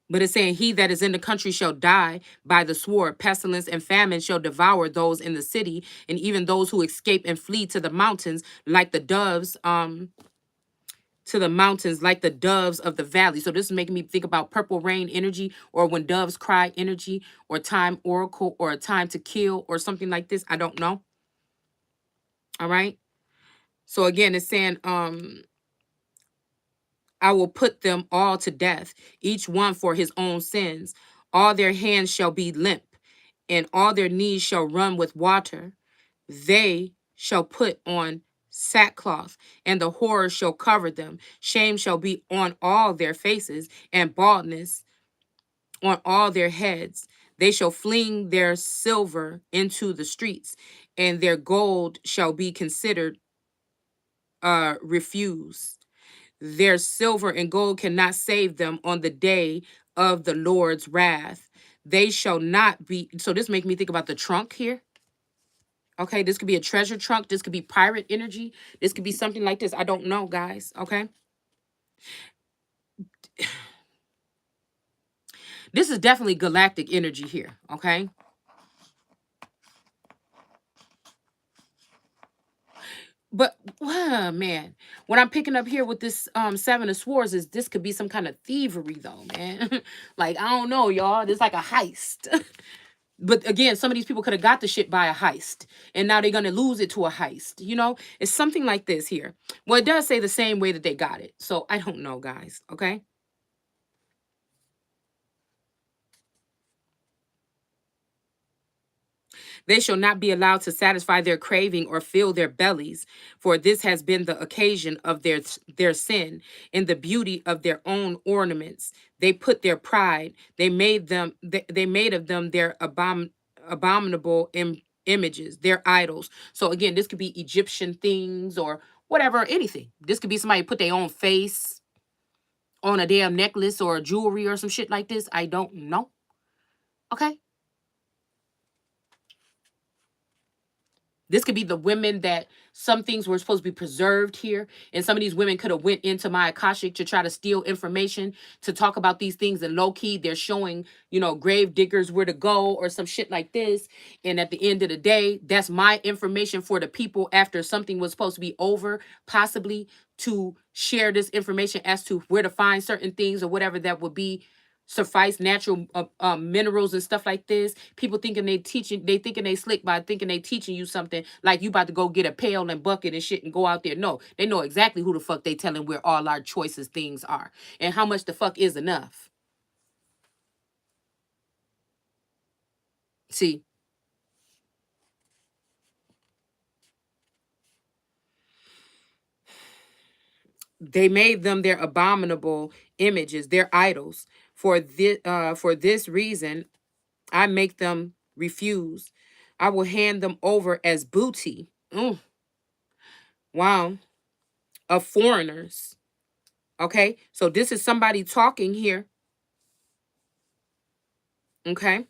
But it's saying he that is in the country shall die by the sword. Pestilence and famine shall devour those in the city, and even those who escape and flee to the mountains like the doves, to the mountains like the doves of the valley. So this is making me think about purple rain energy, or when doves cry energy, or time oracle, or a time to kill, or something like this. I don't know. All right. So again, it's saying, I will put them all to death, each one for his own sins. All their hands shall be limp, and all their knees shall run with water. They shall put on sackcloth, and the horror shall cover them. Shame shall be on all their faces, and baldness on all their heads. They shall fling their silver into the streets, and their gold shall be considered refused. Their silver and gold cannot save them on the day of the Lord's wrath. They shall not be. So this makes me think about the trunk here. Okay, this could be a treasure trunk. This could be pirate energy. This could be something like this. I don't know, guys. Okay. This is definitely galactic energy here, okay? But man, what I'm picking up here with this Seven of Swords is this could be some kind of thievery though, man. Like, I don't know, y'all. It's like a heist. But again, some of these people could have got the shit by a heist, and now they're gonna lose it to a heist. You know, it's something like this here. Well, it does say the same way that they got it, so I don't know, guys. Okay. They shall not be allowed to satisfy their craving or fill their bellies, for this has been the occasion of their sin. In the beauty of their own ornaments, they put their pride. They made of them their abominable images, their idols. So again, this could be Egyptian things or whatever, anything. This could be somebody put their own face on a damn necklace or jewelry or some shit like this. I don't know. Okay. This could be the women that some things were supposed to be preserved here. And some of these women could have went into my Akashic to try to steal information to talk about these things. And low key, they're showing, grave diggers where to go or some shit like this. And at the end of the day, that's my information for the people after something was supposed to be over, possibly to share this information as to where to find certain things or whatever that would be suffice natural minerals and stuff like this. People thinking they thinking they slick by thinking they teaching you something like you about to go get a pail and bucket and shit and go out there. No, they know exactly who the fuck they telling where all our choices things are and how much the fuck is enough. See, they made them their abominable images, their idols. For this reason, I make them refuse. I will hand them over as booty. Wow. Of foreigners. Okay. So this is somebody talking here. Okay.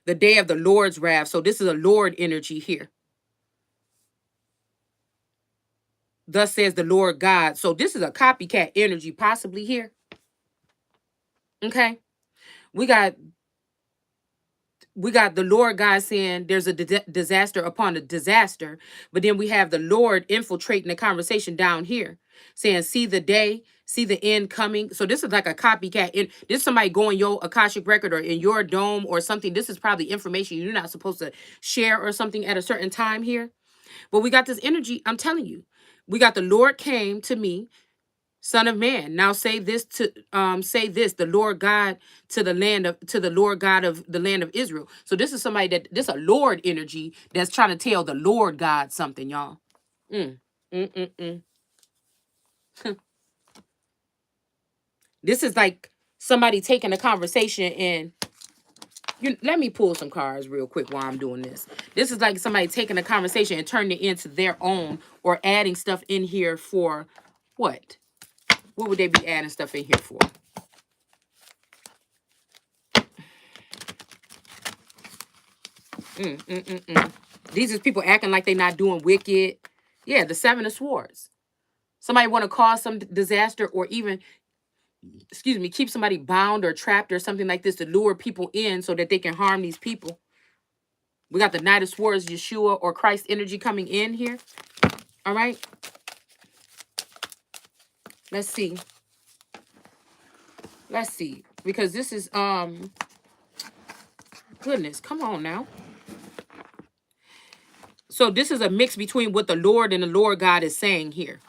The day of the Lord's wrath. So this is a Lord energy here. Thus says the Lord God. So this is a copycat energy possibly here. Okay. We got the Lord God saying there's a disaster upon a disaster, but then we have the Lord infiltrating the conversation down here, saying, "See the day, see the end coming." So this is like a copycat. This is somebody going your Akashic record or in your dome or something. This is probably information you're not supposed to share or something at a certain time here. But we got this energy. I'm telling you, we got the Lord came to me. Son of man, now say this, the Lord God to the Lord God of the land of Israel. So this is somebody this a Lord energy that's trying to tell the Lord God something, y'all. Mm, mm, mm, mm. This is like somebody taking a conversation and let me pull some cards real quick while I'm doing this. This is like somebody taking a conversation and turning it into their own or adding stuff in here for what? What would they be adding stuff in here for? These is people acting like they're not doing wicked. Yeah, the Seven of Swords. Somebody want to cause some disaster or even, excuse me, keep somebody bound or trapped or something like this to lure people in so that they can harm these people. We got the Knight of Swords, Yeshua or Christ energy coming in here. All right. Let's see. Let's see. Because this is, goodness, come on now. So this is a mix between what the Lord and the Lord God is saying here.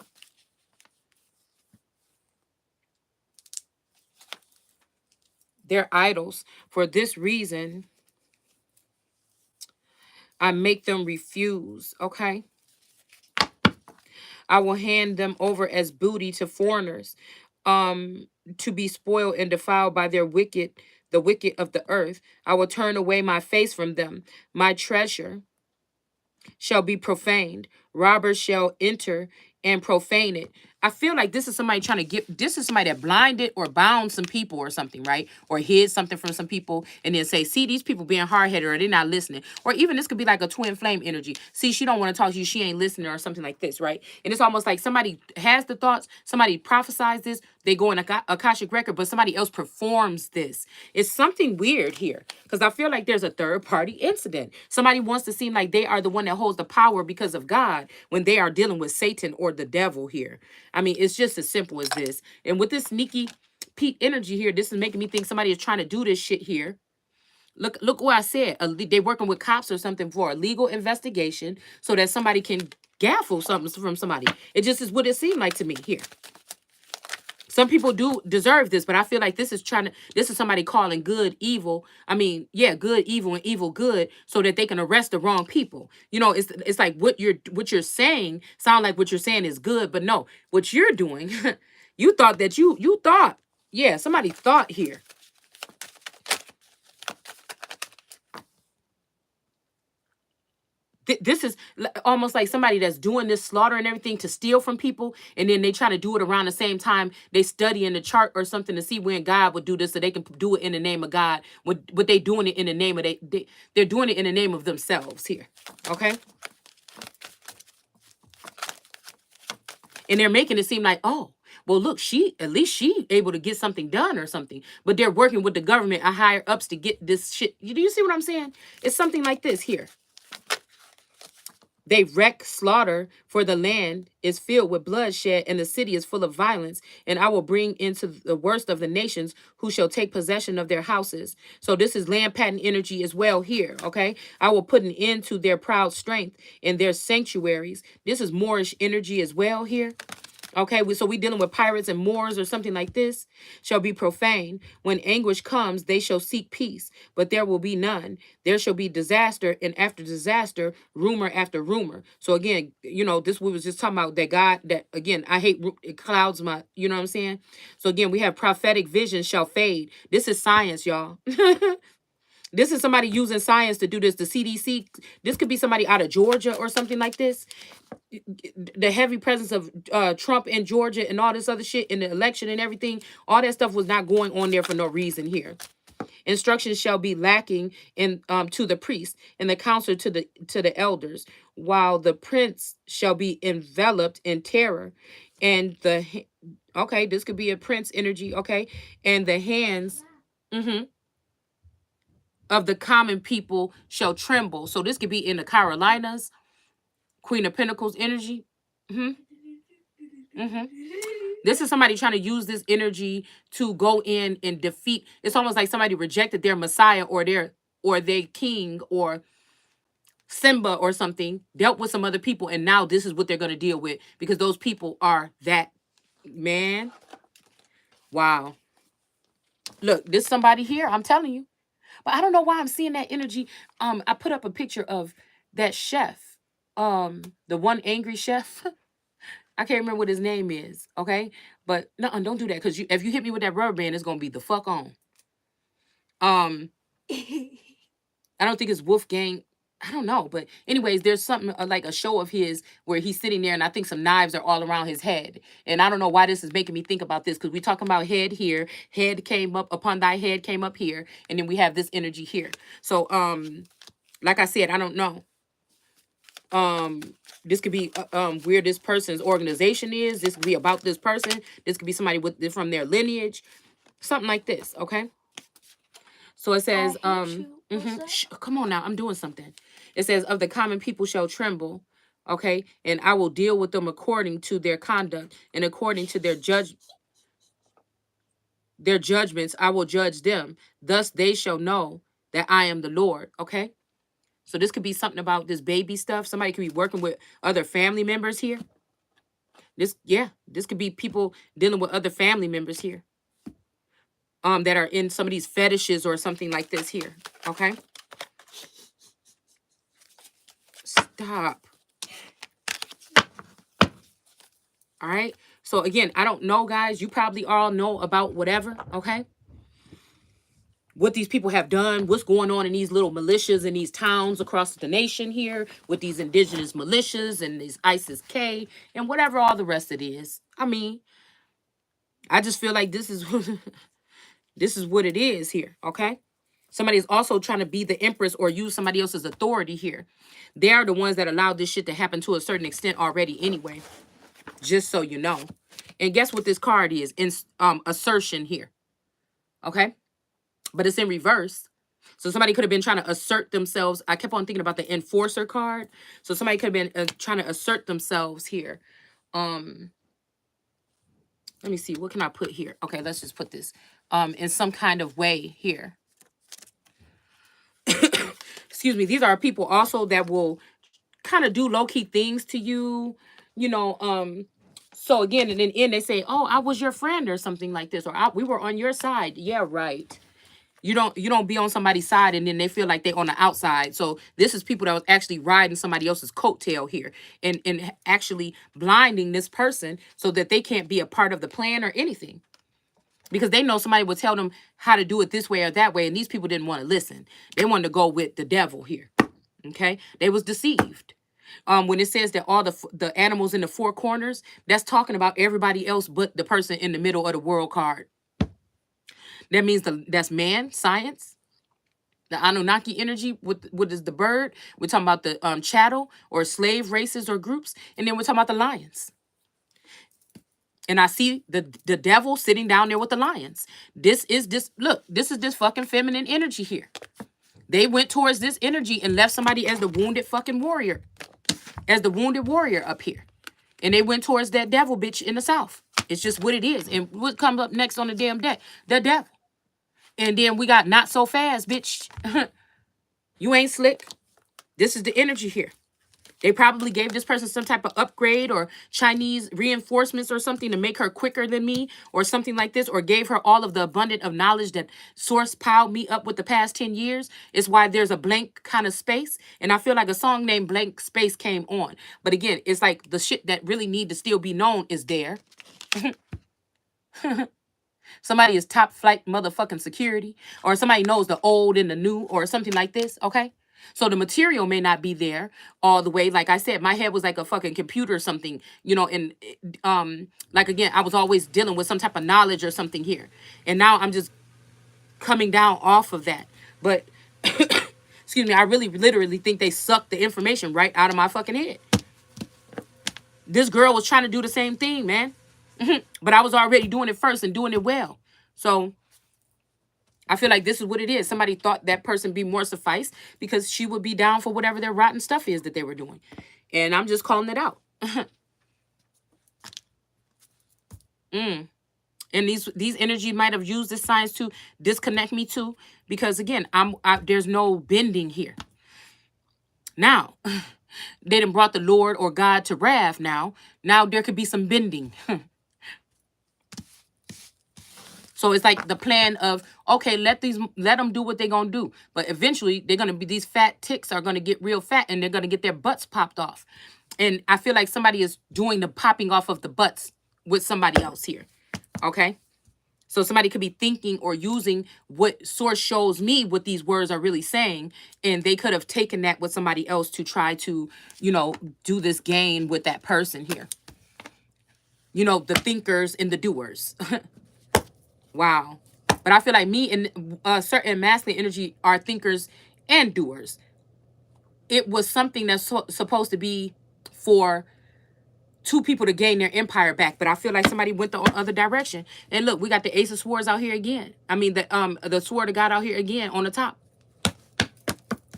They're idols. For this reason, I make them refuse. Okay. I will hand them over as booty to foreigners, to be spoiled and defiled by the wicked of the earth. I will turn away my face from them. My treasure shall be profaned. Robbers shall enter and profane it. I feel like this is somebody trying to get, this is somebody that blinded or bound some people or something, right? Or hid something from some people and then say, see, these people being hard-headed or they're not listening. Or even this could be like a twin flame energy. See, she don't want to talk to you. She ain't listening or something like this, right? And it's almost like somebody has the thoughts, somebody prophesies this, they go in a Akashic record, but somebody else performs this. It's something weird here because I feel like there's a third party incident. Somebody wants to seem like they are the one that holds the power because of God when they are dealing with Satan or the devil here. I mean, it's just as simple as this. And with this sneaky Pete energy here, this is making me think somebody is trying to do this shit here. Look what I said. They working with cops or something for a legal investigation so that somebody can gaffle something from somebody. It just is what it seemed like to me here. Some people do deserve this, but I feel like this is somebody calling good evil. I mean, yeah, good evil and evil good, so that they can arrest the wrong people. You know, it's like what you're saying sound like what you're saying is good, but no, what you're doing, you thought that you thought, yeah, somebody thought here. This is almost like somebody that's doing this slaughter and everything to steal from people, and then they try to do it around the same time they study in the chart or something to see when God would do this, so they can do it in the name of God. What they doing it in the name of they're doing it in the name of themselves here, okay? And they're making it seem like, oh, well, look, at least she able to get something done or something, but they're working with the government and higher ups to get this shit. Do you see what I'm saying? It's something like this here. They wreck slaughter, for the land is filled with bloodshed, and the city is full of violence. And I will bring into the worst of the nations, who shall take possession of their houses. So this is land patent energy as well here, okay? I will put an end to their proud strength in their sanctuaries. This is Moorish energy as well here. Okay, so we dealing with pirates and Moors or something like this. Shall be profane. When anguish comes, they shall seek peace, but there will be none. There shall be disaster, and after disaster, rumor after rumor. So again, you know, this we was just talking about that God, that again, I hate, it clouds my, you know what I'm saying? So again, we have prophetic vision shall fade. This is science, y'all. This is somebody using science to do this. The CDC, this could be somebody out of Georgia or something like this. The heavy presence of Trump in Georgia and all this other shit in the election and everything, all that stuff was not going on there for no reason here. Instructions shall be lacking in to the priest, and the counselor to the elders, while the prince shall be enveloped in terror, and okay, this could be a prince energy, okay, and the hands of the common people shall tremble. So this could be in the Carolinas. Queen of Pentacles energy. This is somebody trying to use this energy to go in and defeat. It's almost like somebody rejected their Messiah or their king or Simba or something, dealt with some other people, and now this is what they're going to deal with because those people are that, man. Wow. Look, this somebody here, I'm telling you. But I don't know why I'm seeing that energy. I put up a picture of that chef. The one angry chef. I can't remember what his name is, okay? But no, don't do that, because if you hit me with that rubber band, it's gonna be the fuck on. I don't think it's Wolfgang. I don't know, but anyways, there's something like a show of his where he's sitting there, and I think some knives are all around his head. And I don't know why this is making me think about this, because we talking about head here. Head came up upon thy head came up here, and then we have this energy here. So like I said, I don't know. This could be where this person's organization is. This could be about this person. This could be somebody from their lineage, something like this. Okay. So it says, come on now, I'm doing something. It says, of the common people shall tremble. Okay, and I will deal with them according to their conduct and according to their judgments. I will judge them. Thus they shall know that I am the Lord. Okay. So this could be something about this baby stuff. Somebody could be working with other family members here. This could be people dealing with other family members here. That are in some of these fetishes or something like this here. Okay. Stop. All right. So again, I don't know, guys. You probably all know about whatever. Okay. what these people have done, what's going on in these little militias in these towns across the nation here with these indigenous militias and these ISIS-K and whatever all the rest it is. I mean, I just feel like this is this is what it is here, okay? Somebody is also trying to be the empress or use somebody else's authority here. They are the ones that allowed this shit to happen to a certain extent already anyway, just so you know. And guess what this card is? In assertion here, okay? But it's in reverse. So somebody could have been trying to assert themselves. I kept on thinking about the enforcer card. So somebody could have been trying to assert themselves here. Let me see. What can I put here? Okay, let's just put this in some kind of way here. Excuse me. These are people also that will kind of do low-key things to you, you know. So again, and in the end, they say, oh, I was your friend or something like this, or we were on your side. Yeah, right. You don't be on somebody's side and then they feel like they're on the outside. So this is people that was actually riding somebody else's coattail here and actually blinding this person so that they can't be a part of the plan or anything. Because they know somebody would tell them how to do it this way or that way. And these people didn't want to listen. They wanted to go with the devil here. Okay. They was deceived. When it says that all the animals in the four corners, that's talking about everybody else but the person in the middle of the world card. That means that's man, science, the Anunnaki energy, what is the bird? We're talking about the chattel or slave races or groups. And then we're talking about the lions. And I see the devil sitting down there with the lions. This is this fucking feminine energy here. They went towards this energy and left somebody as the wounded fucking warrior. As the wounded warrior up here. And they went towards that devil bitch in the south. It's just what it is. And what comes up next on the damn deck? The devil. And then we got not so fast, bitch. You ain't slick. This is the energy here. They probably gave this person some type of upgrade or Chinese reinforcements or something to make her quicker than me or something like this, or gave her all of the abundant of knowledge that Source piled me up with the past 10 years. It's why there's a blank kind of space. And I feel like a song named Blank Space came on. But again, it's like the shit that really need to still be known is there. Somebody is top flight motherfucking security, or somebody knows the old and the new or something like this, okay? So the material may not be there all the way. Like I said, my head was like a fucking computer or something, you know, and like again, I was always dealing with some type of knowledge or something here. And now I'm just coming down off of that. But excuse me, I really literally think they sucked the information right out of my fucking head. This girl was trying to do the same thing, man. But I was already doing it first and doing it well. So I feel like this is what it is. Somebody thought that person be more suffice because she would be down for whatever their rotten stuff is that they were doing. And I'm just calling it out. And these energy might have used this science to disconnect me too. Because again, there's no bending here. Now, they done brought the Lord or God to wrath now. Now there could be some bending. So it's like the plan of, okay, let them do what they're going to do. But eventually, they're going to be, these fat ticks are going to get real fat and they're going to get their butts popped off. And I feel like somebody is doing the popping off of the butts with somebody else here. Okay? So somebody could be thinking or using what Source shows me what these words are really saying. And they could have taken that with somebody else to try to, you know, do this game with that person here. You know, the thinkers and the doers. Wow. But I feel like me and certain masculine energy are thinkers and doers. It was something that's supposed to be for two people to gain their empire back. But I feel like somebody went the other direction. And look, we got the Ace of Swords out here again. I mean, the Sword of God out here again on the top.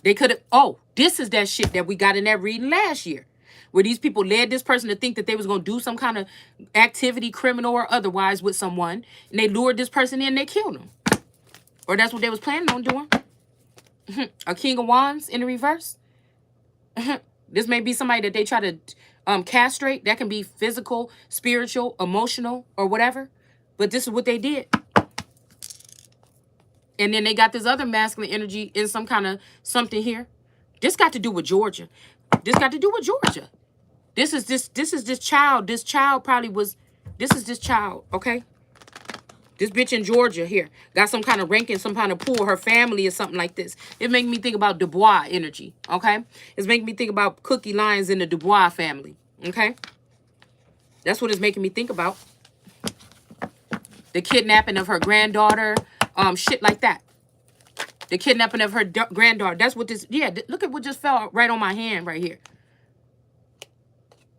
They could have, oh, this is that shit that we got in that reading last year. Where these people led this person to think that they was going to do some kind of activity, criminal or otherwise, with someone. And they lured this person in and they killed them. Or that's what they was planning on doing. A King of Wands in the reverse. This may be somebody that they try to castrate. That can be physical, spiritual, emotional, or whatever. But this is what they did. And then they got this other masculine energy in some kind of something here. This got to do with Georgia. This got to do with Georgia. This is this child. This child probably was, this is this child, okay? This bitch in Georgia here got some kind of rank in some kind of pool. Her family or something like this. It make me think about Dubois energy. Okay. It's making me think about Cookie Lyons in the Dubois family. Okay. That's what it's making me think about. The kidnapping of her granddaughter. Shit like that. The kidnapping of her granddaughter. That's what this. Yeah. Look at what just fell right on my hand right here.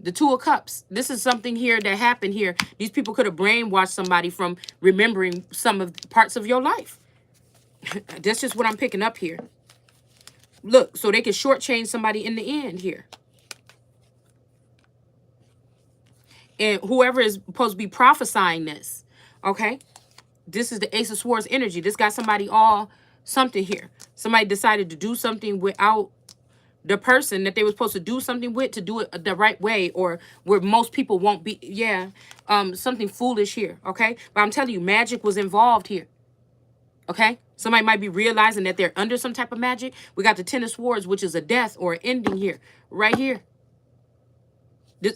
The Two of Cups. This is something here that happened here. These people could have brainwashed somebody from remembering some of the parts of your life. That's just what I'm picking up here. Look, so they can shortchange somebody in the end here. And whoever is supposed to be prophesying this, okay? This is the Ace of Swords energy. This got somebody all something here. Somebody decided to do something without the person that they were supposed to do something with, to do it the right way, or where most people won't be. Yeah, something foolish here, okay? But I'm telling you, magic was involved here, okay? Somebody might be realizing that they're under some type of magic. We got the Ten of Swords, which is a death or an ending here, right here.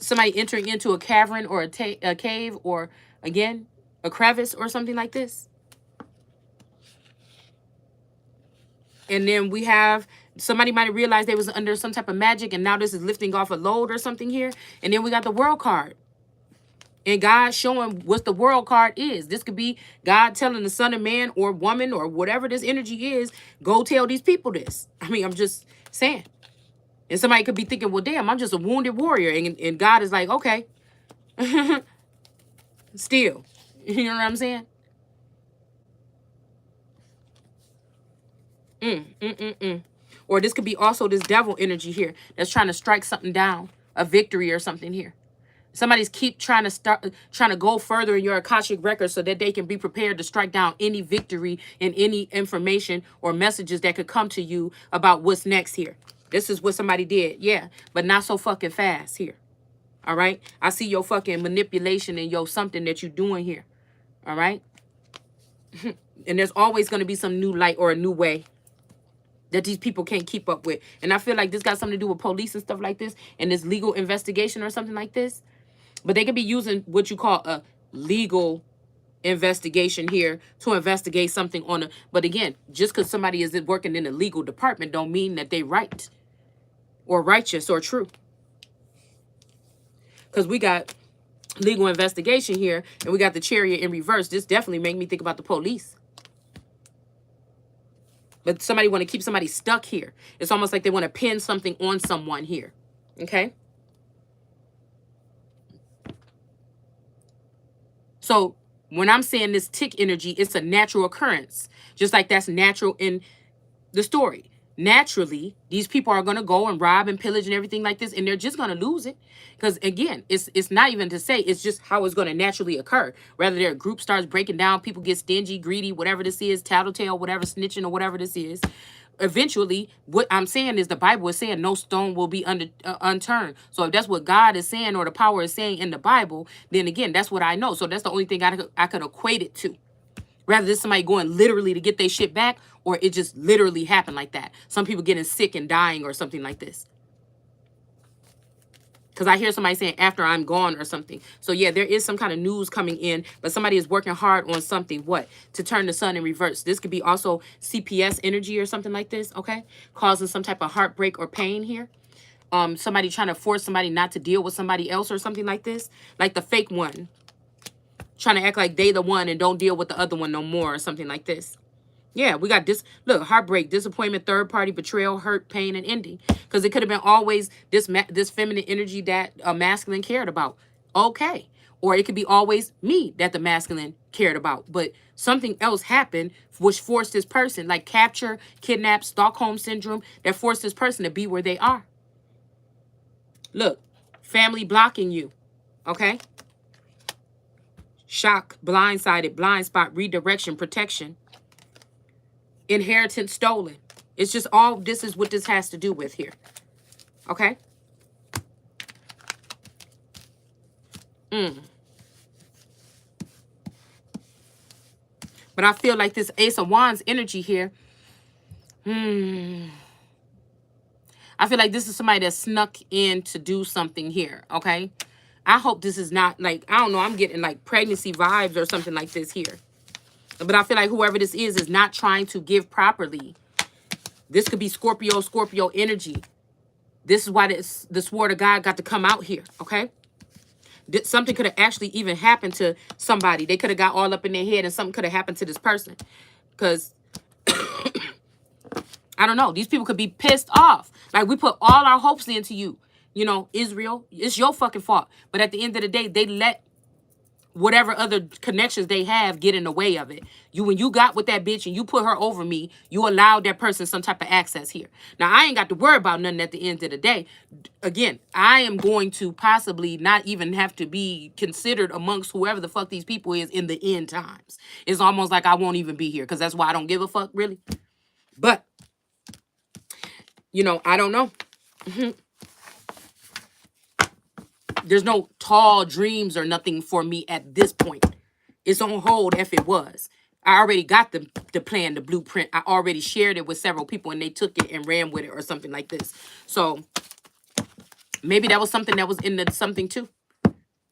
Somebody entering into a cavern or a cave, or, again, a crevice or something like this. And then we have somebody might have realized they was under some type of magic, and now this is lifting off a load or something here. And then we got the World card. And God showing what the World card is. This could be God telling the son of man or woman or whatever this energy is, go tell these people this. I mean, I'm just saying. And somebody could be thinking, well, damn, I'm just a wounded warrior. And God is like, okay. Still. You know what I'm saying? Or this could be also this devil energy here that's trying to strike something down, a victory or something here. Somebody's keep trying to go further in your Akashic record so that they can be prepared to strike down any victory and any information or messages that could come to you about what's next here. This is what somebody did. Yeah, but not so fucking fast here. All right? I see your fucking manipulation and your something that you're doing here. All right? And there's always going to be some new light or a new way that these people can't keep up with. And I feel like this got something to do with police and stuff like this, and this legal investigation or something like this. But they could be using what you call a legal investigation here to investigate something on a. But again, just because somebody is working in a legal department don't mean that they right or righteous or true. Because we got legal investigation here, and we got the Chariot in reverse. This definitely made me think about the police. But somebody want to keep somebody stuck here. It's almost like they want to pin something on someone here. Okay? So when I'm saying this tick energy, it's a natural occurrence. Just like that's natural in the story. Naturally, these people are going to go and rob and pillage and everything like this, and they're just going to lose it. Because, again, it's not even to say, it's just how it's going to naturally occur. Rather, their group starts breaking down, people get stingy, greedy, whatever this is, tattletale, whatever, snitching or whatever this is. Eventually, what I'm saying is the Bible is saying no stone will be unturned. So if that's what God is saying or the power is saying in the Bible, then, again, that's what I know. So that's the only thing I could equate it to. Rather than somebody going literally to get their shit back, or it just literally happened like that. Some people getting sick and dying or something like this. Because I hear somebody saying after I'm gone or something. So yeah, there is some kind of news coming in, but somebody is working hard on something. What? To turn the sun in reverse. This could be also CPS energy or something like this, okay? Causing some type of heartbreak or pain here. Somebody trying to force somebody not to deal with somebody else or something like this. Like the fake one. Trying to act like they the one and don't deal with the other one no more or something like this. Yeah, we got this. Look, heartbreak, disappointment, third party, betrayal, hurt, pain, and ending. Because it could have been always this feminine energy that a masculine cared about. Okay. Or it could be always me that the masculine cared about. But something else happened which forced this person, like capture, kidnap, Stockholm syndrome, that forced this person to be where they are. Look, family blocking you. Okay? Shock, blindsided, blind spot, redirection, protection. Inheritance stolen. It's just all, this is what this has to do with here. Okay? But I feel like this Ace of Wands energy here. I feel like this is somebody that snuck in to do something here. Okay? I hope this is not like, I don't know, I'm getting like pregnancy vibes or something like this here. But I feel like whoever this is not trying to give properly. This could be Scorpio energy. This is why the sword of God got to come out here, okay? Something could have actually even happened to somebody. They could have got all up in their head and something could have happened to this person. Because, I don't know, these people could be pissed off. Like, we put all our hopes into you. You know, Israel, it's your fucking fault. But at the end of the day, they let whatever other connections they have get in the way of it. When you got with that bitch and you put her over me, you allowed that person some type of access here. Now, I ain't got to worry about nothing at the end of the day. Again, I am going to possibly not even have to be considered amongst whoever the fuck these people is in the end times. It's almost like I won't even be here because that's why I don't give a fuck, really. But, you know, I don't know. There's no tall dreams or nothing for me at this point. It's on hold if it was. I already got the plan, the blueprint. I already shared it with several people and they took it and ran with it or something like this. So maybe that was something that was in the something too.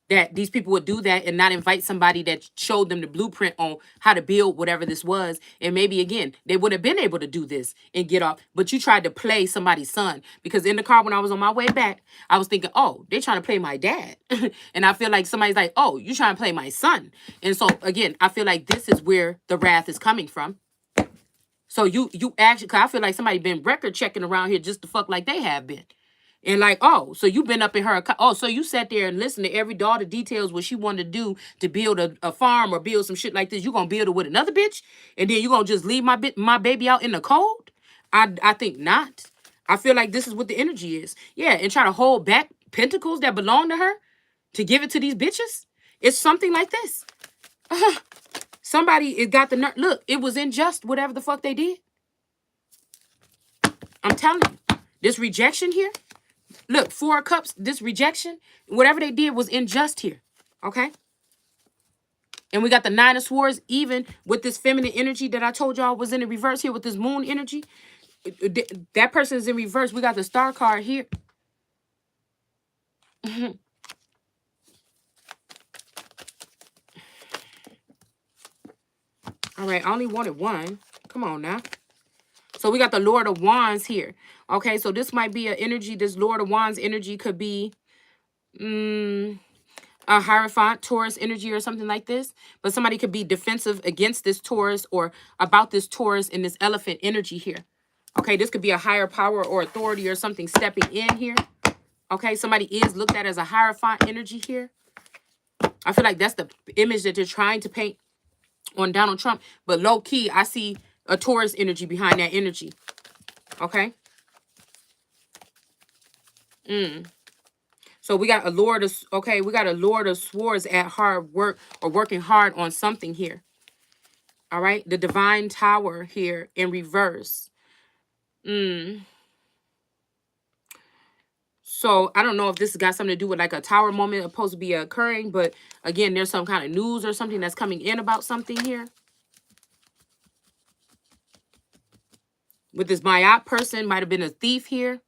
That these people would do that and not invite somebody that showed them the blueprint on how to build whatever this was. And maybe, again, they would have been able to do this and get off. But you tried to play somebody's son. Because in the car when I was on my way back, I was thinking, oh, they're trying to play my dad. And I feel like somebody's like, oh, you're trying to play my son. And so, again, I feel like this is where the wrath is coming from. So you actually, cause I feel like somebody been record checking around here just the fuck like they have been. And like, oh, so you've been up in her, oh, so you sat there and listened to every daughter details what she wanted to do to build a farm or build some shit like this. You gonna build it with another bitch? And then you gonna just leave my baby out in the cold? I think not. I feel like this is what the energy is. Yeah, and try to hold back pentacles that belong to her to give it to these bitches. It's something like this. Somebody it got the nerve. Look, it was unjust, whatever the fuck they did. I'm telling you, this rejection here. Look, 4 of Cups, this rejection, whatever they did was unjust here. Okay? And we got the 9 of Swords, even with this feminine energy that I told y'all was in the reverse here with this moon energy. That person is in reverse. We got the Star card here. All right, I only wanted one. Come on now. So we got the Lord of Wands here. Okay, so this might be an energy. This Lord of Wands energy could be a Hierophant, Taurus energy or something like this. But somebody could be defensive against this Taurus or about this Taurus in this elephant energy here. Okay, this could be a higher power or authority or something stepping in here. Okay, somebody is looked at as a Hierophant energy here. I feel like that's the image that they're trying to paint on Donald Trump. But low key, I see a Taurus energy behind that energy. Okay. So we got a Lord of, okay, we got a Lord of Swords at hard work or working hard on something here. All right. The Divine Tower here in reverse. So I don't know if this has got something to do with like a tower moment supposed to be occurring. But again, there's some kind of news or something that's coming in about something here. With this Mayat person, might have been a thief here.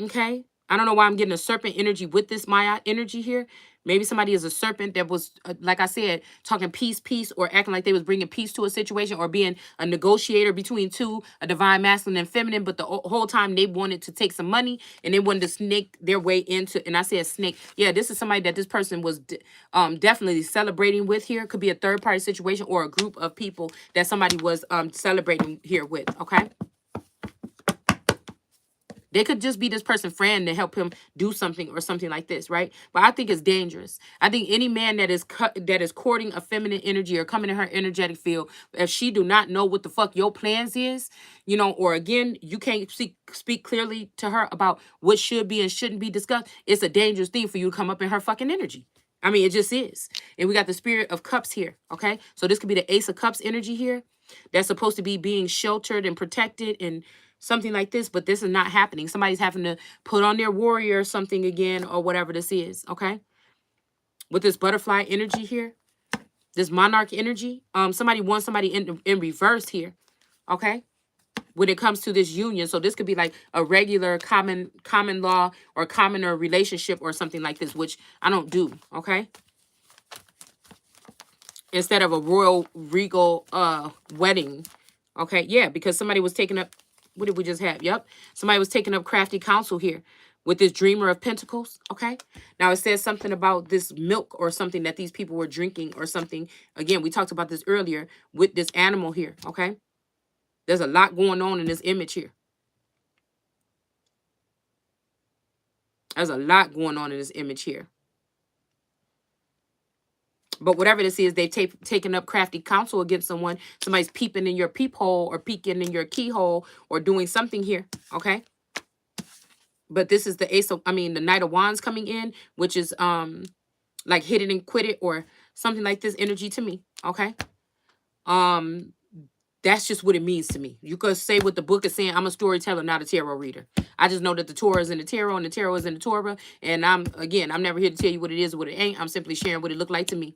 Okay. I don't know why I'm getting a serpent energy with this Maya energy here. Maybe somebody is a serpent that was, like I said, talking peace, or acting like they was bringing peace to a situation or being a negotiator between two, a divine masculine and feminine. But the whole time they wanted to take some money and they wanted to snake their way into, and I said snake. Yeah, this is somebody that this person was definitely celebrating with here. Could be a third party situation or a group of people that somebody was celebrating here with. Okay. They could just be this person's friend to help him do something or something like this, right? But I think it's dangerous. I think any man that is courting a feminine energy or coming in her energetic field, if she do not know what the fuck your plans is, you know, or again, you can't speak clearly to her about what should be and shouldn't be discussed, it's a dangerous thing for you to come up in her fucking energy. I mean, it just is. And we got the Spirit of Cups here, okay? So this could be the Ace of Cups energy here. That's supposed to be being sheltered and protected and something like this, but this is not happening. Somebody's having to put on their warrior or something again or whatever this is, okay? With this butterfly energy here, this monarch energy, somebody wants somebody in reverse here, okay? When it comes to this union, so this could be like a regular common law or commoner relationship or something like this, which I don't do, okay? instead of a royal regal wedding. Okay, yeah, because somebody was taking up, what did we just have? Yep. Somebody was taking up crafty counsel here with this dreamer of pentacles. Okay. Now it says something about this milk or something that these people were drinking or something. Again, we talked about this earlier with this animal here. Okay. There's a lot going on in this image here. There's a lot going on in this image here. But whatever this is, they've taken up crafty counsel against someone. Somebody's peeping in your peephole or peeking in your keyhole or doing something here. Okay. But this is the the Knight of Wands coming in, which is like hit it and quit it or something like this energy to me. Okay. That's just what it means to me. You could say what the book is saying. I'm a storyteller, not a tarot reader. I just know that the Torah is in the tarot and the tarot is in the Torah. And I'm never here to tell you what it is or what it ain't. I'm simply sharing what it looked like to me.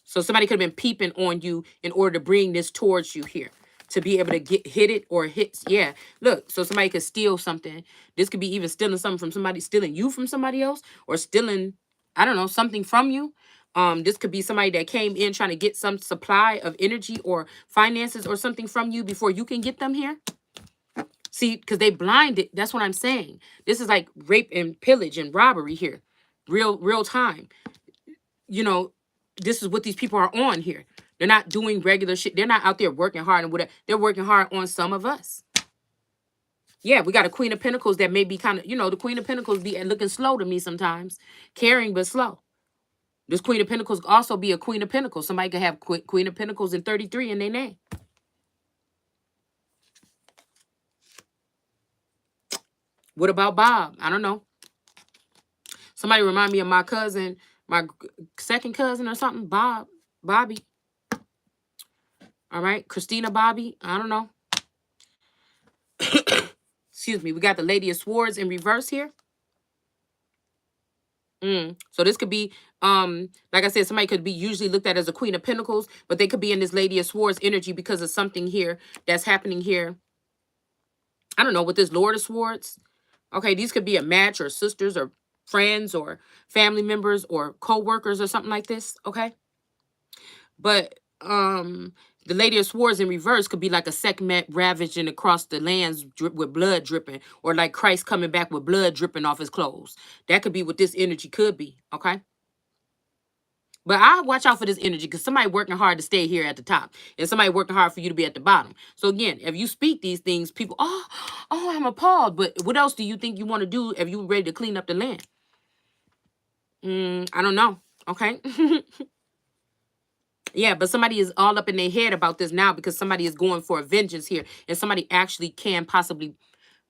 So somebody could have been peeping on you in order to bring this towards you here. To be able to hit it or hit. Yeah. Look, so somebody could steal something. This could be even stealing something from somebody, stealing you from somebody else, or stealing, I don't know, something from you. This could be somebody that came in trying to get some supply of energy or finances or something from you before you can get them here. See, because they blinded. That's what I'm saying. This is like rape and pillage and robbery here. Real time. You know, this is what these people are on here. They're not doing regular shit. They're not out there working hard and whatever. They're working hard on some of us. Yeah, we got a Queen of Pentacles that may be kind of, the Queen of Pentacles be looking slow to me sometimes. Caring but slow. This Queen of Pentacles could also be a Queen of Pentacles. Somebody could have Queen of Pentacles and 33 in their name. What about Bob? I don't know. Somebody remind me of my cousin, my second cousin or something. Bobby. All right. Christina Bobby. I don't know. Excuse me. We got the Lady of Swords in reverse here. So this could be, like I said, somebody could be usually looked at as a Queen of Pentacles, but they could be in this Lady of Swords energy because of something here that's happening here. I don't know, with this Lord of Swords. Okay, these could be a match or sisters or friends or family members or co-workers or something like this. Okay. But the Lady of Swords in reverse could be like a Sekhmet ravaging across the lands with blood dripping, or like Christ coming back with blood dripping off his clothes. That could be what this energy could be. Okay. But I watch out for this energy because somebody working hard to stay here at the top and somebody working hard for you to be at the bottom. So again, if you speak these things, people, oh, I'm appalled. But what else do you think you want to do if you ready to clean up the land? I don't know. Okay. Yeah, but somebody is all up in their head about this now because somebody is going for a vengeance here. And somebody actually can possibly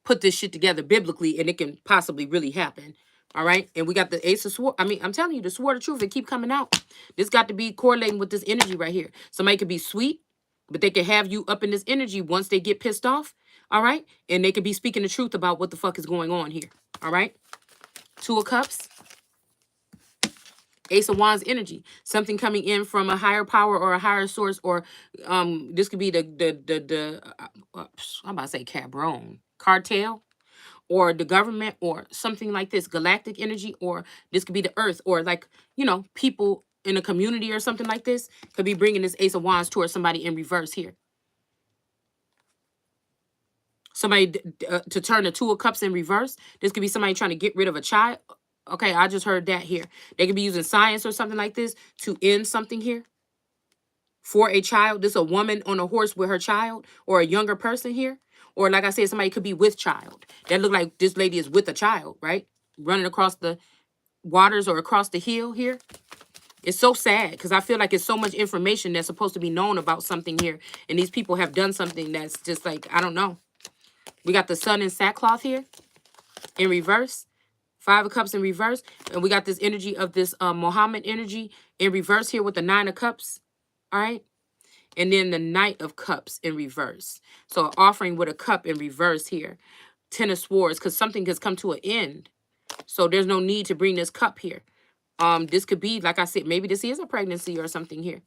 put this shit together biblically and it can possibly really happen. All right. And we got the Ace of Swords. I mean, I'm telling you, the Sword of Truth, it keep coming out. This got to be correlating with this energy right here. Somebody could be sweet, but they could have you up in this energy once they get pissed off. All right. And they could be speaking the truth about what the fuck is going on here. All right. Two of Cups. Ace of Wands energy. Something coming in from a higher power or a higher source, or this could be I'm about to say Cabron. Cartel. Or the government or something like this, galactic energy, or this could be the earth, or like, people in a community or something like this could be bringing this Ace of Wands towards somebody in reverse here. Somebody to turn the Two of Cups in reverse. This could be somebody trying to get rid of a child. Okay, I just heard that here. They could be using science or something like this to end something here. For a child, this a woman on a horse with her child, or a younger person here. Or like I said, somebody could be with child. That look like this lady is with a child, right? Running across the waters or across the hill here. It's so sad because I feel like it's so much information that's supposed to be known about something here. And these people have done something that's just like, I don't know. We got the Sun in sackcloth here in reverse. Five of Cups in reverse. And we got this energy of this Muhammad energy in reverse here with the Nine of Cups. All right. And then the Knight of Cups in reverse. So offering with a cup in reverse here. Ten of Swords, because something has come to an end. So there's no need to bring this cup here. This could be, like I said, maybe this is a pregnancy or something here.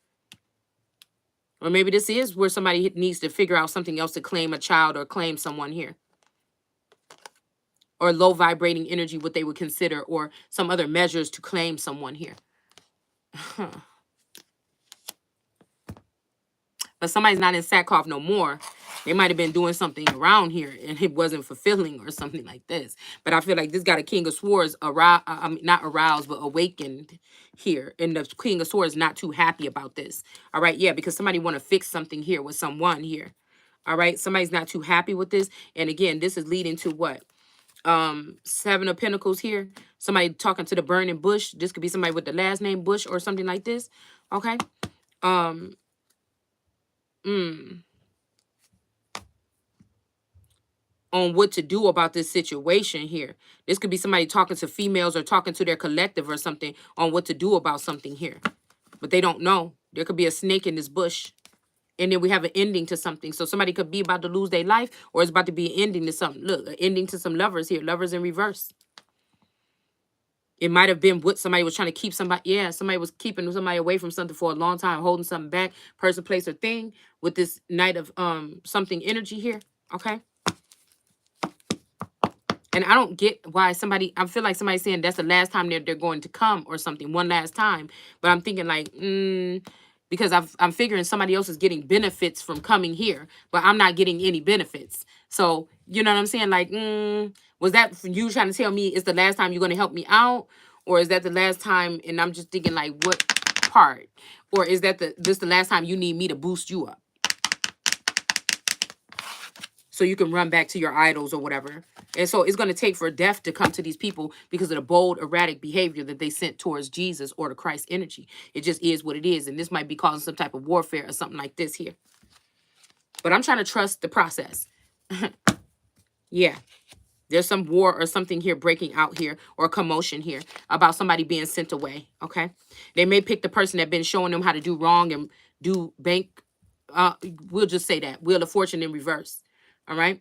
Or maybe this is where somebody needs to figure out something else to claim a child or claim someone here. Or low vibrating energy, what they would consider, or some other measures to claim someone here. But somebody's not in sackcloth no more. They might have been doing something around here and it wasn't fulfilling or something like this. But I feel like this got a King of Swords aroused, I mean, not aroused, but awakened here. And the King of Swords not too happy about this. All right, yeah, because somebody want to fix something here with someone here. All right, somebody's not too happy with this. And again, this is leading to what? Seven of Pentacles here. Somebody talking to the burning bush. This could be somebody with the last name Bush or something like this. Okay. Um, on what to do about this situation here. This could be somebody talking to females or talking to their collective or something on what to do about something here. But they don't know. There could be a snake in this bush. And then we have an ending to something. So somebody could be about to lose their life or it's about to be an ending to something. Look, an ending to some lovers here. Lovers in reverse. It might have been what somebody was trying to keep somebody. Yeah, somebody was keeping somebody away from something for a long time, holding something back. Person, place, or thing with this Knight of something energy here. Okay. And I don't get why somebody, I feel like somebody's saying that's the last time they're going to come or something, one last time. But I'm thinking like, because I'm figuring somebody else is getting benefits from coming here, but I'm not getting any benefits. So, you know what I'm saying? Like, was that for you trying to tell me it's the last time you're going to help me out? Or is that the last time? And I'm just thinking like, what part? Or is that this the last time you need me to boost you up? So you can run back to your idols or whatever. And so it's going to take for death to come to these people because of the bold, erratic behavior that they sent towards Jesus or the Christ energy. It just is what it is. And this might be causing some type of warfare or something like this here. But I'm trying to trust the process. Yeah. There's some war or something here breaking out here or commotion here about somebody being sent away. Okay. They may pick the person that been showing them how to do wrong and do bank. We'll just say that. Wheel of Fortune in reverse. All right.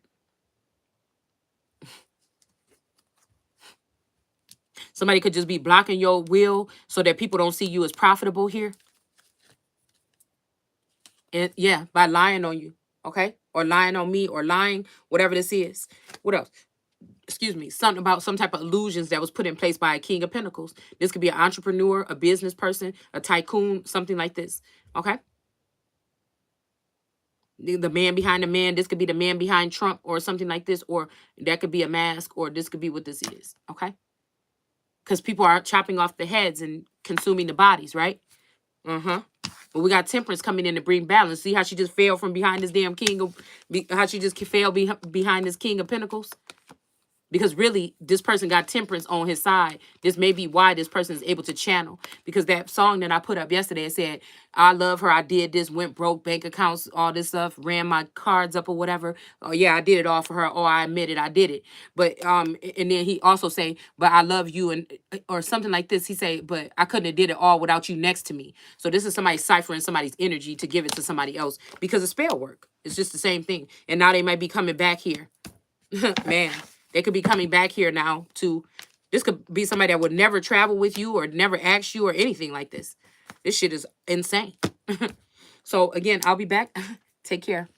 Somebody could just be blocking your will so that people don't see you as profitable here. And yeah, by lying on you. Okay. Or lying on me or lying, whatever this is. What else? Excuse me. Something about some type of illusions that was put in place by a King of Pentacles. This could be an entrepreneur, a business person, a tycoon, something like this. Okay. The man behind the man. This could be the man behind Trump or something like this. Or that could be a mask or this could be what this is. Okay. Because people are chopping off the heads and consuming the bodies, right? But we got Temperance coming in to bring balance. See how she just fell from behind this damn king of, how she just fell behind this King of Pentacles? Because really, this person got Temperance on his side. This may be why this person is able to channel. Because that song that I put up yesterday, it said, I love her, I did this, went broke, bank accounts, all this stuff, ran my cards up or whatever. Oh yeah, I did it all for her. Oh, I admit it, I did it. But and then he also say, but I love you, and or something like this. He say, but I couldn't have did it all without you next to me. So this is somebody ciphering somebody's energy to give it to somebody else because of spell work. It's just the same thing. And now they might be coming back here. Man. They could be coming back here now to, this could be somebody that would never travel with you or never ask you or anything like this. This shit is insane. So again, I'll be back. Take care.